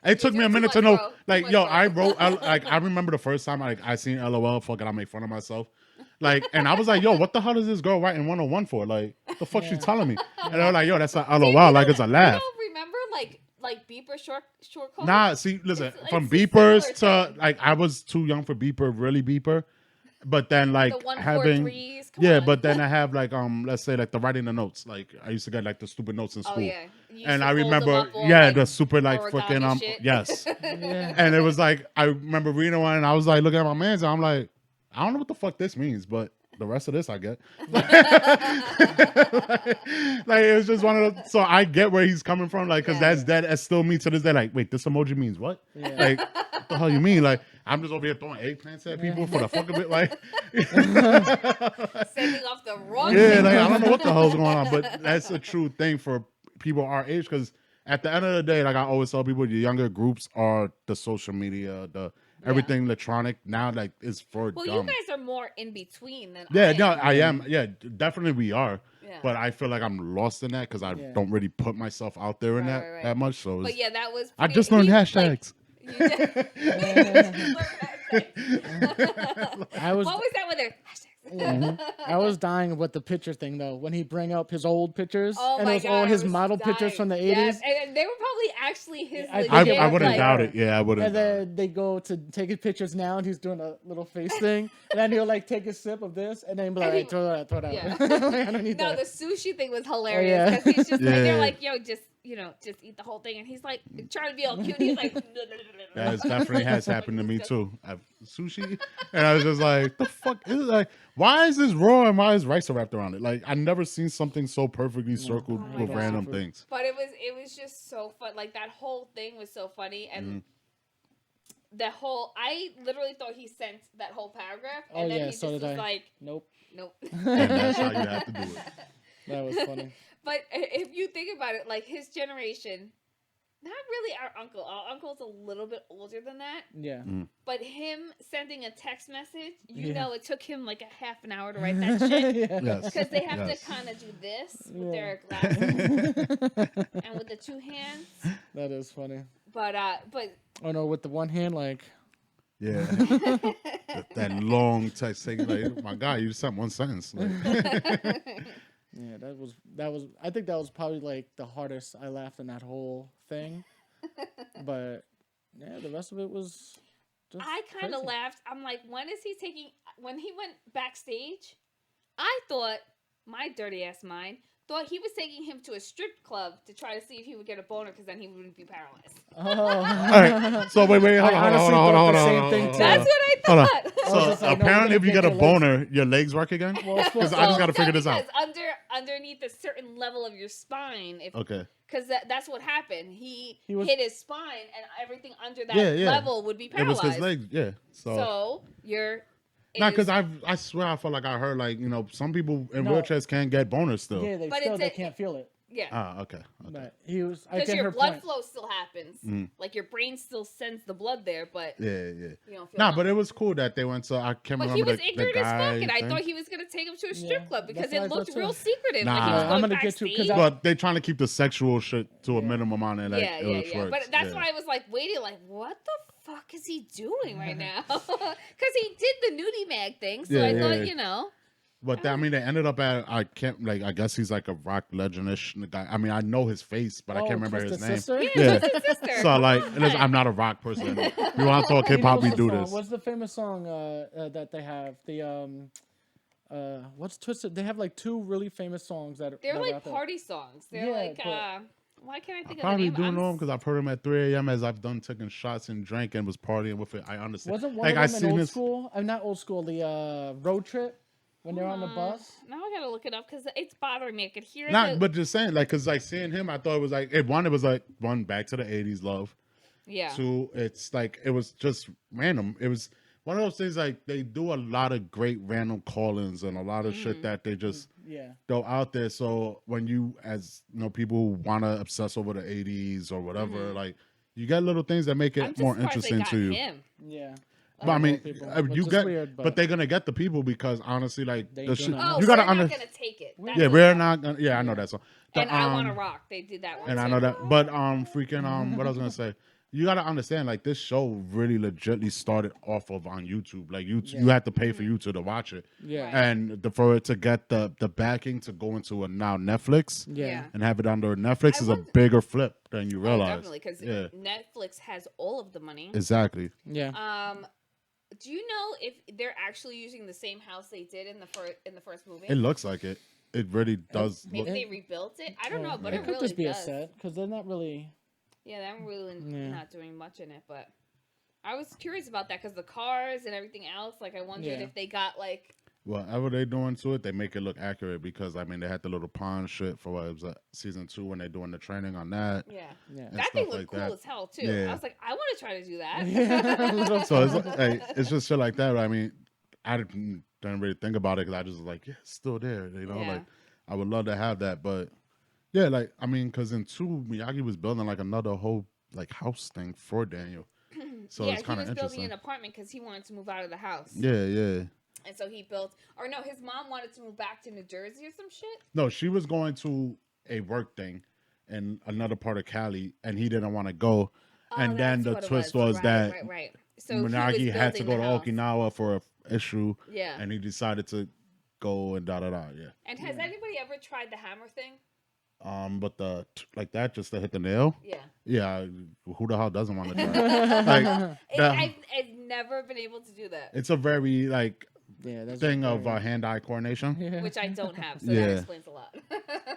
it took me a Too minute much, to know. bro. Too Like, much, yo, bro. I wrote like I remember the first time I seen LOL, fucking I make fun of myself. Like, and I was like, yo, what the hell is this girl writing 101 for? Like, the fuck she telling me? And they were like, yo, that's a LOL, like it's a laugh. You don't remember like beeper short codes? Nah, see, listen, It's from a beepers similar to thing. like I was too young for beeper, really beeper. But then like The 1, 4, having 3s, come yeah, on. but then I have like let's say like the writing the notes. Like I used to get like the stupid notes in school. Oh yeah. You used And to I fold them remember up all, yeah, like, the super like origami freaking shit. yes. Yeah. And it was like I remember reading one and I was like looking at my man's and I'm like, I don't know what the fuck this means, but the rest of this I get. like it was just one of those, so I get where he's coming from, like because Yeah. that's still me to this day. Like, wait, this emoji means what? Yeah. Like, what the hell you mean? Like, I'm just over here throwing eggplants at people for the fuck of it. Like, Sending off the wrong yeah, signal. like I don't know what the hell's going on, but that's a true thing for people our age because at the end of the day, like I always tell people, the younger groups are the social media, the everything electronic now, like is for Well, dumb. you guys are more in between than Yeah, I no, am. I am. Yeah, definitely we are. Yeah. But I feel like I'm lost in that because I don't really put myself out there in Right, that right, right. that much. So But it's- yeah, that was. I pretty- just learned he, hashtags. Like, you did. I was What was that with their hashtags? I was dying with the picture thing though when he bring up his old pictures Oh and my it was God, all I his was model pictures dying. from the 80s. Yes, and they were probably actually his. I think legit, I wouldn't like, doubt it. Yeah, I wouldn't. And doubt it. then they go to take his pictures now, and he's doing a little face thing. And then he'll like take a sip of this, and then be like, And he- "Hey, throw that out, throw that Yeah. out." Like, I don't need No, that. the sushi thing was hilarious yeah. because he's just like Yeah. they're like, yo, just just eat the whole thing, and he's like trying to be all cute. He's like, That is definitely has happened to me too. I've sushi, and I was just like, "The fuck is it? Like, why is this raw and why is rice wrapped around it? Like, I never seen something so perfectly circled my with God. random things." But it was just so fun. Like that whole thing was so funny, and the whole I literally thought he sent that whole paragraph, and Oh, then yeah, he so just did was I. like, Nope, nope. And that's how you have to do it. that was funny. But if you think about it, like his generation, not really our uncle. Our uncle's a little bit older than that. Yeah. But him sending a text message, you Yeah. know, it took him like a half an hour to write that shit. Yeah. Yes, Because they have Yes. to kind of do this with Yeah. their glasses and with the two hands. That is funny. But Oh no, with the one hand, like Yeah, that long text saying like, "My God, you just sent one sentence." Like, yeah, that was. I think that was probably like the hardest I laughed in that whole thing. But yeah, the rest of it was. Just I kind of crazy. laughed. I'm like, when he went backstage, I thought, my dirty ass mind, thought he was taking him to a strip club to try to see if he would get a boner because then he wouldn't be paralyzed. Oh. all right, so wait, hold on, honestly hold on, thought hold the on, same hold thing on, too. hold on. That's what I Hold on. thought. I was So just like, no, apparently, you're if you gonna get a your legs- boner, your legs work again. Well, it's Because supposed I just to- got to figure this out. Because underneath a certain level of your spine, if Okay. because that's what happened. He was- hit his spine, and everything under that Yeah, yeah. level would be It was paralyzed. his legs, yeah. So you're Not because I swear I felt like I heard like some people in No. wheelchairs can't get boners still. Yeah, But they it's can't feel it. yeah. Ah, okay. But he was. I Because get your her blood point. flow still happens, like your brain still sends the blood there, but Yeah, yeah. you don't feel. Nah, nothing. but it was cool that they went to. I can't But he remember was the ignorant guy. as fuck, and I thing. thought he was gonna take him to a strip Yeah, club because that's what I it looked thought too. real secretive. Nah. Like he was I'm going gonna get to- 'cause backstage. I- But they trying to keep the sexual shit to a minimum on it. Like, yeah, it was works. But that's yeah. why I was like waiting, like, what the fuck is he doing right now? Because he did the nudie mag thing, so Yeah, I thought, yeah. But I mean, they ended up at I guess he's like a rock legend-ish guy. I mean, I know his face, but I can't remember his Twisted name. Sister? Yeah, Yeah. it's his sister. So like, Come listen, on. I'm not a rock person. We want to talk He hip hop. knows We the do song. this. What's the famous song that they have? What's Twisted? They have like two really famous songs that They're that are like out there. party songs. They're Yeah, like, but- why can't I think of the Probably name? do I'm know him because I've heard him at 3 a.m. as I've done taking shots and drank and was partying with it. I understand. Wasn't one like of I them seen in old this. school? Not old school. The road trip when they're on the bus. Now I gotta look it up because it's bothering me. I could hear But just saying, like, because like seeing him, I thought it was like it was like one back to the '80s love. Yeah. Two, it's like it was just random. It was one of those things like they do a lot of great random call-ins and a lot of shit that they just throw out there. So when you, as you know, people who want to obsess over the '80s or whatever, like you get little things that make it more interesting to you. Him. Yeah. But I mean, you get, weird, but they're gonna get the people because honestly, like They the do shit, not know. you gotta we're not understand. gonna take it. Yeah, we're not gonna. Yeah, I know that song. And I Want to Rock. They did that one. And too. I know that, but freaking what I was gonna say. You gotta understand, like this show really legitly started off of on YouTube. Like you had to pay for YouTube to watch it. Yeah. Right. And for it to get the backing to go into a now Netflix. Yeah. And have it under Netflix is a bigger flip than you realize. Definitely, because Netflix has all of the money. Exactly. Yeah. Do you know if they're actually using the same house they did in the first movie? It looks like it. It really does. Maybe they rebuilt it. I don't know, but it it could really just be does. a set because they're not really. Yeah, they're really not doing much in it, but I was curious about that because the cars and everything else. Like, I wondered if they got like. Whatever they doing to it, they make it look accurate because I mean they had the little pond shit for what it was season 2 when they're doing the training on that. Yeah. Yeah. That thing looked like cool that. as hell too. Yeah. I was like, I want to try to do that. So it's just shit like that. I mean, I didn't really think about it because I just was like, yeah, it's still there. You know, like I would love to have that, but yeah, like I mean, because in 2, Miyagi was building like another whole like house thing for Daniel. So it's kind of interesting. He was building an apartment because he wanted to move out of the house. Yeah. And so he built, or no, his mom wanted to move back to New Jersey or some shit. No, she was going to a work thing in another part of Cali, and he didn't want to go. And then the twist was that So Miyagi had to go to house. Okinawa for an issue. Yeah. And he decided to go and Yeah. And has anybody ever tried the hammer thing? But like that just to hit the nail. Yeah. Yeah. Who the hell doesn't want to try? I've never been able to do that. It's a very like that's thing of hand-eye coordination. Which I don't have, so that explains a lot.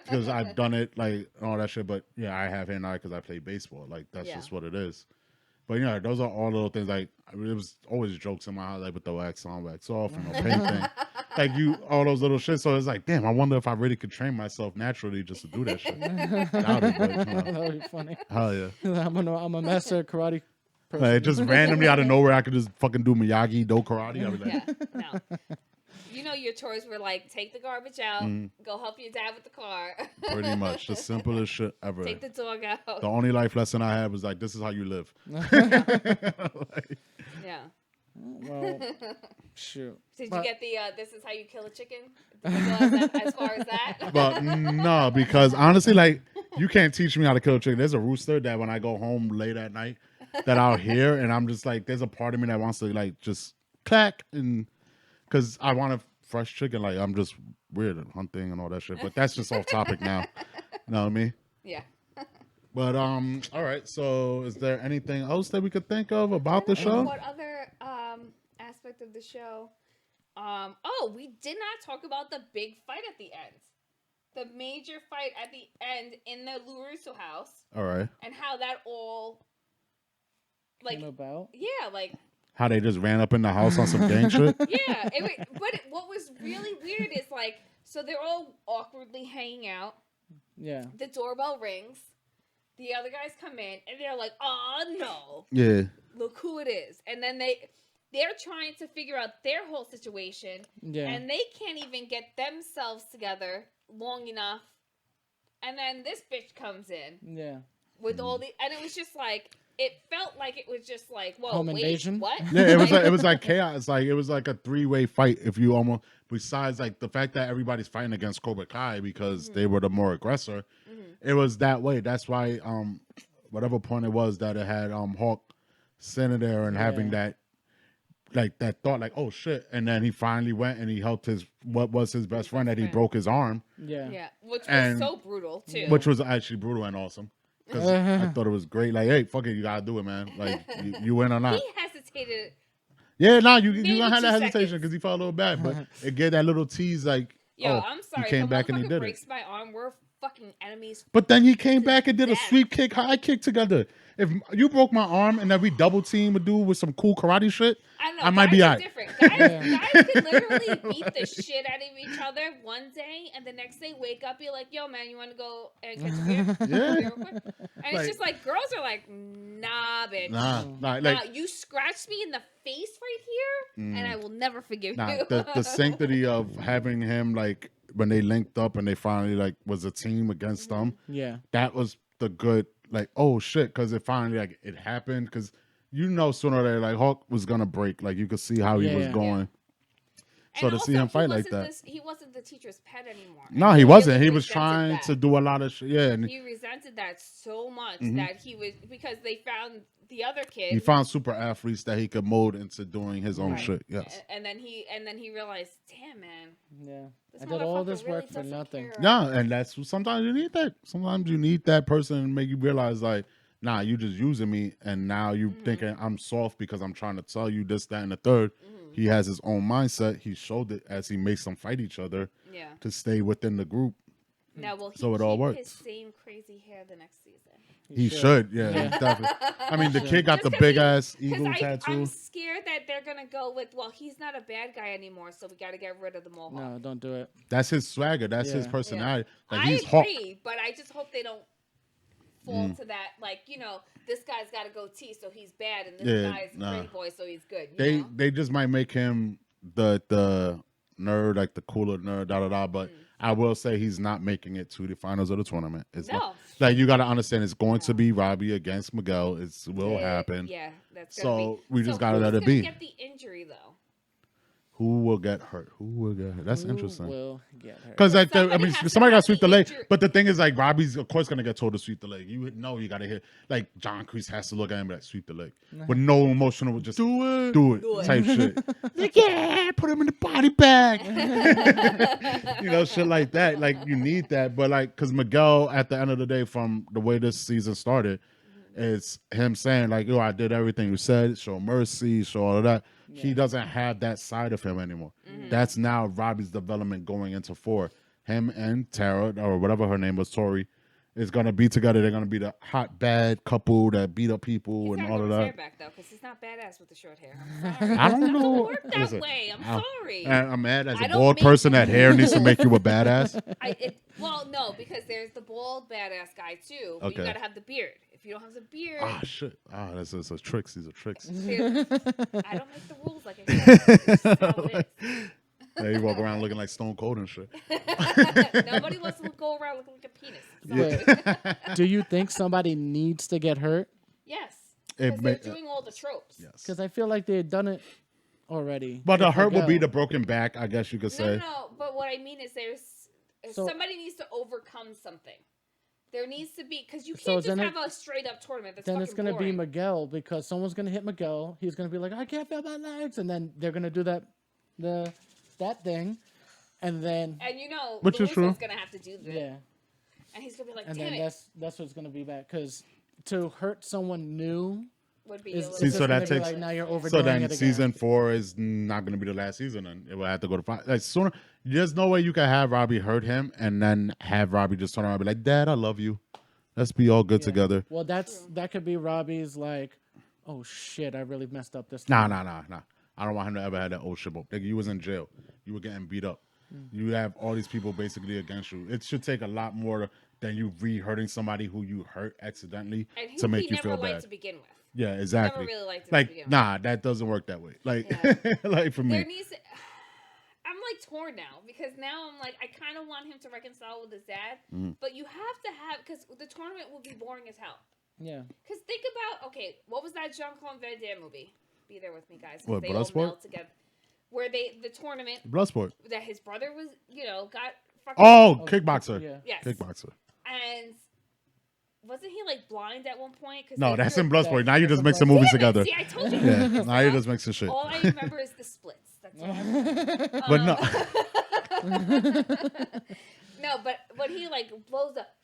Because I've done it like all that shit, but yeah, I have hand-eye because I play baseball. Like that's just what it is. But yeah, those are all little things. Like I mean, it was always jokes in my house, like with the wax on, wax off, and the paint thing. Like all those little shit. So it's like, damn, I wonder if I really could train myself naturally just to do that shit. Doubt it, but, that would be funny. Hell yeah. I'm a master karate person. Like just randomly out of nowhere, I could just fucking do Miyagi Do karate. I'd be like, no. You know, your chores were like, take the garbage out, go help your dad with the car. Pretty much the simplest shit ever. Take the dog out. The only life lesson I had was like, this is how you live. Yeah. Well, shoot. Did you get the this is how you kill a chicken? Did you go as far as that? But no, because honestly, like, you can't teach me how to kill a chicken. There's a rooster that when I go home late at night that I'll hear, and I'm just like, there's a part of me that wants to like just clack, and because I want a fresh chicken. Like, I'm just weird at hunting and all that shit. But that's just off topic now. You know what I mean? Yeah. But all right. So, is there anything else that we could think of about the show? What other aspect of the show? Oh, we did not talk about the big fight at the end. The major fight at the end in the LaRusso house. All right. And how that all like came about. Yeah, like how they just ran up in the house on some gang shit. Yeah, what was really weird is like, so they're all awkwardly hanging out. Yeah. The doorbell rings. The other guys come in and they're like, "Oh no!" Yeah. Look who it is, and then they're trying to figure out their whole situation. Yeah. And they can't even get themselves together long enough. And then this bitch comes in. Yeah. With all the, and it was just like, it felt like it was just like, whoa, home wait, invasion? what? Yeah, it was like chaos. Like it was like a 3-way fight. If you almost, besides like the fact that everybody's fighting against Cobra Kai because they were the more aggressor, it was that way. That's why whatever point it was that it had Hawk sitting there and having that like that thought like, oh shit, and then he finally went and he helped what was his best friend that he broke his arm. Yeah, which was so brutal too. Which was actually brutal and awesome. Because I thought it was great. Like, hey, fuck it, you gotta do it, man. Like, you win or not. He hesitated. Yeah, no, you gonna have that 2 hesitation because he felt a little bad, but it gave that little tease, like, Yo, I'm sorry. he came if back and he did breaks it. my arm, we're fucking enemies. But then he came back and did a sweep kick, high kick together. if you broke my arm and then we double team a dude with some cool karate shit, I don't know. I might be guys are alright. different. Guys can literally beat the shit out of each other one day, and the next day wake up, be like, "Yo, man, you want to go and catch a beer?" Yeah. Real quick? And it's just like girls are like, "Nah, bitch. Nah, Nah, you scratched me in the face right here, and I will never forgive you." the sanctity of having him like when they linked up and they finally like was a team against them. Yeah. That was the good like oh shit because it finally like it happened because sooner or later like Hawk was gonna break like you could see how he was Yeah. going. So And to also, see him fight he like wasn't that. he wasn't the teacher's pet anymore. No, And he wasn't. really He was resented trying that. to do a lot of shit. Yeah, and He resented that so much that he was because they found the other kid. he found super athletes that he could mold into doing his own Right. shit. Yes. And then he realized, damn man, Yeah. this I did all motherfucker this work really for doesn't nothing. care. Yeah, and that's sometimes you need that. Sometimes you need that person to make you realize like, nah, you just using me, and now you thinking I'm soft because I'm trying to tell you this, that, and the third. He has his own mindset. He showed it as he makes them fight each other Yeah. to stay within the group. Now will he So it keep all works. his same crazy hair the next season? He should, yeah, definitely. I mean, the kid got Just the 'cause big he- ass 'cause eagle I'm tattoo. scared that they're gonna go with, well, he's not a bad guy anymore, so we got to get rid of the mohawk. No, don't do it. That's his swagger. That's his Yeah. personality. Like I he's Hawk. agree, but I just hope they don't fall to that. Like, this guy's got a goatee, so he's bad, and this guy's a pretty boy, so he's good. You know? They just might make him the nerd, like the cooler nerd, But I will say he's not making it to the finals of the tournament. It's No. like you got to understand, it's going to be Robbie against Miguel. It will happen. Yeah, that's So gonna be. we just gotta let it who's be. gonna Get the injury though. Who will get hurt? Who will get hurt? That's Who interesting. will get hurt? Because like Somebody has to somebody got to have sweep the the leg, injury. but the thing is like Robbie's of course gonna get told to sweep the leg. You know you gotta hear like John Kreese has to look at him and like sweep the leg with no emotional, just do it type shit. Like yeah, put him in the body bag, shit like that. Like you need that, but like because Miguel at the end of the day, from the way this season started, it's him saying like, "Yo, I did everything you said. Show mercy, show all of that." He doesn't have that side of him anymore. That's now Robbie's development going into 4. Him and Tara, or whatever her name was, Tori, is gonna be together. They're gonna be the hot bad couple that beat up people He's and gotta all grow of his hair that. back though, because he's not badass with the short hair. I'm sorry. I don't It know. doesn't work that Listen, way. I'm sorry. And I'm mad as I a don't bald make- person that hair needs to make you a badass. Well, no, because there's the bald badass guy too. But Okay. you gotta have the beard. If you don't have the beard, Ah shit. That's tricks. These are tricks. I don't make the rules like I said. It's just how it is. Yeah, you walk around looking like Stone Cold and shit. Nobody wants to go around looking like a penis. Wait, do you think somebody needs to get hurt? Yes. It Because may- they're doing all the tropes. Yes. Because I feel like they had done it already. But the with hurt will be Miguel. the broken back, I guess you could say. No. But what I mean is So- somebody needs to overcome something. There needs to be, because you So can't just then have a straight up tournament. That's Then fucking it's gonna boring. be Miguel because someone's gonna hit Miguel. He's gonna be like, I can't feel my legs, and then they're gonna do that thing, and then And Which is true. Luis's gonna have to do this. yeah, And he's gonna be like, and damn then it. that's what's gonna be bad because to hurt someone new Would be is a it's See, just so that gonna be takes- like now you're overdoing So then it again. season 4 is not going to be the last season, and it will have to go to 5. Like sooner, there's no way you can have Robbie hurt him and then have Robbie just turn around and be like, "Dad, I love you. Let's be all good Yeah. together." Well, that could be Robbie's like, oh shit, I really messed up this Nah. time. I don't want him to ever have that old shit. Nigga, you was in jail. You were getting beat up. Mm. You have all these people basically against you. It should take a lot more than you re-hurting somebody who you hurt accidentally And who to make he you never feel liked bad. to begin with. Yeah, exactly. really liked him to like, begin with. nah, that doesn't work that way. Like, Yeah. like for me. There needs to, I'm like torn now because now I'm like I kind of want him to reconcile with his dad, Mm-hmm. but you have to have because the tournament will be boring as hell. Yeah, Because think about what was that Jean-Claude Van Damme movie? Be there with me, guys. 'Cause What, they all Bloodsport? meld together. Where the tournament Bloodsport. that his brother was got fucking Oh, kickboxer. yeah. yes Kickboxer. and wasn't he like blind at one point? 'Cause No, they that's threw- in Bloodsport. Now you That's just in mix the Bloodsport. movies Damn it, together. See, I told you. Yeah, guys, now you huh? just mixing shit. All I remember is the splits. That's all. But no, No, but when he like blows up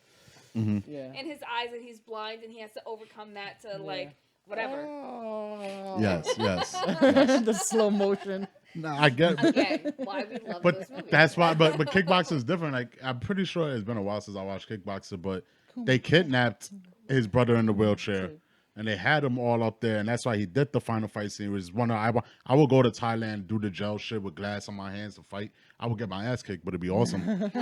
Yeah. in his eyes and he's blind and he has to overcome that to like whatever. Oh. yes. the slow motion. No, I get it. Again, why we love But those movies. that's why. But kickboxer is different. Like I'm pretty sure it's been a while since I watched kickboxer. But they kidnapped his brother in the wheelchair, and they had them all up there, and that's why he did the final fight scene. Was one I would go to Thailand, do the gel shit with glass on my hands to fight. I would get my ass kicked, but it'd be awesome.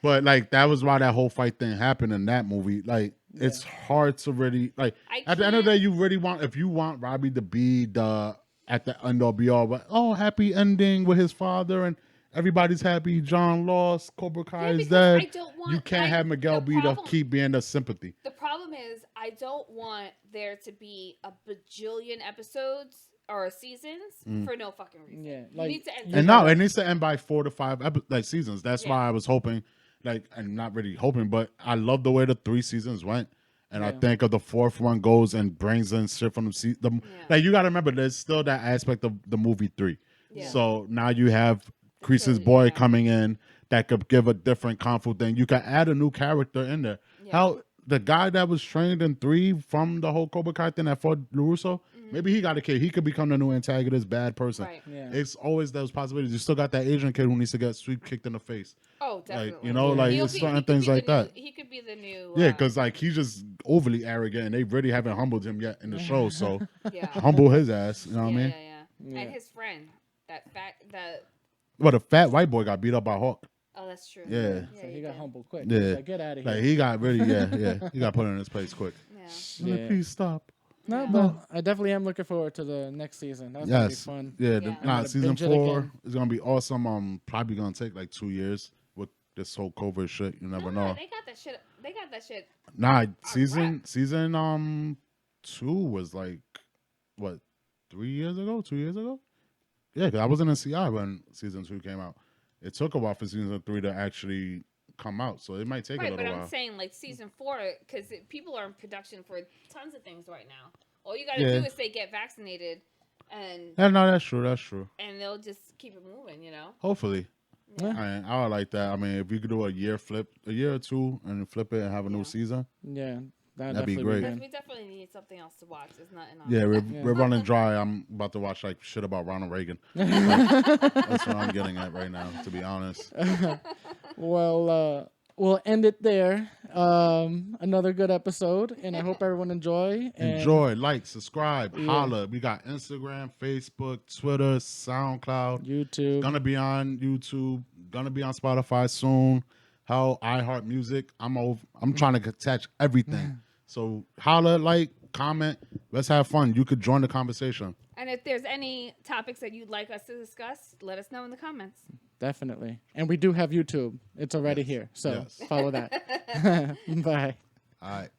But like that was why that whole fight thing happened in that movie. Like it's hard to really like. At the end of the day, you really want if you want Robbie to be the at the end all be all, but happy ending with his father and. Everybody's happy. John lost. Cobra Kai is dead. You can't have Miguel be to keep being the sympathy. The problem is, I don't want there to be a bajillion episodes or seasons for no fucking reason. Yeah, like, you need to end. And no, it needs to end by 4 to 5 seasons. That's why I was hoping, like, and not really hoping, but I love the way the 3 seasons went. And I think if the 4th one goes and brings in shit from the like you got to remember, there's still that aspect of the movie 3. Yeah. So now you have Crease's boy coming in that could give a different conflict thing. You could add a new character in there. Yeah. How the guy that was trained in 3 from the whole Cobra Kai thing that fought LaRusso, maybe he got a kid. He could become the new antagonist, bad person. Right. Yeah. It's always those possibilities. You still got that Asian kid who needs to get sweep kicked in the face. Oh, definitely. Like, you know, like it's certain things like that. He could be the new. Yeah, because like he's just overly arrogant, and they really haven't humbled him yet in the show. So humble his ass. You know what I mean? Yeah. And his friend, that. Well, the fat white boy got beat up by Hawk. Oh, that's true. Yeah. So he got humbled quick. Yeah. Like, get out of here. Like he got really, he got put in his place quick. Yeah. Please stop. No, but I definitely am looking forward to the next season. That's gonna be fun. Yeah, season 4 is gonna be awesome. Probably gonna take like 2 years with this whole COVID shit. You never know. They got that shit. Nah, season 2 was like what 3 years ago? 2 years ago? Yeah, because I wasn't in CI when season 2 came out. It took a while for season 3 to actually come out, so it might take a little while. But I'm saying like season 4, because people are in production for tons of things right now. All you gotta do is say get vaccinated, and no, that's true. That's true. And they'll just keep it moving, you know. Hopefully, I would like that. I mean, if we could do a year or 2, and flip it and have a new season, that'd be great. We definitely need something else to watch. There's nothing on. Yeah, we're running dry. I'm about to watch like shit about Ronald Reagan. That's what I'm getting at right now, to be honest. Well, we'll end it there. Another good episode, and I hope everyone enjoy, like, subscribe, holla. We got Instagram, Facebook, Twitter, SoundCloud, YouTube. Gonna be on YouTube. Gonna be on Spotify soon. How iHeart Music. I'm trying to attach everything. So holla, like, comment. Let's have fun. You could join the conversation. And if there's any topics that you'd like us to discuss, let us know in the comments. Definitely. And we do have YouTube. It's already here. So follow that. Bye. All right.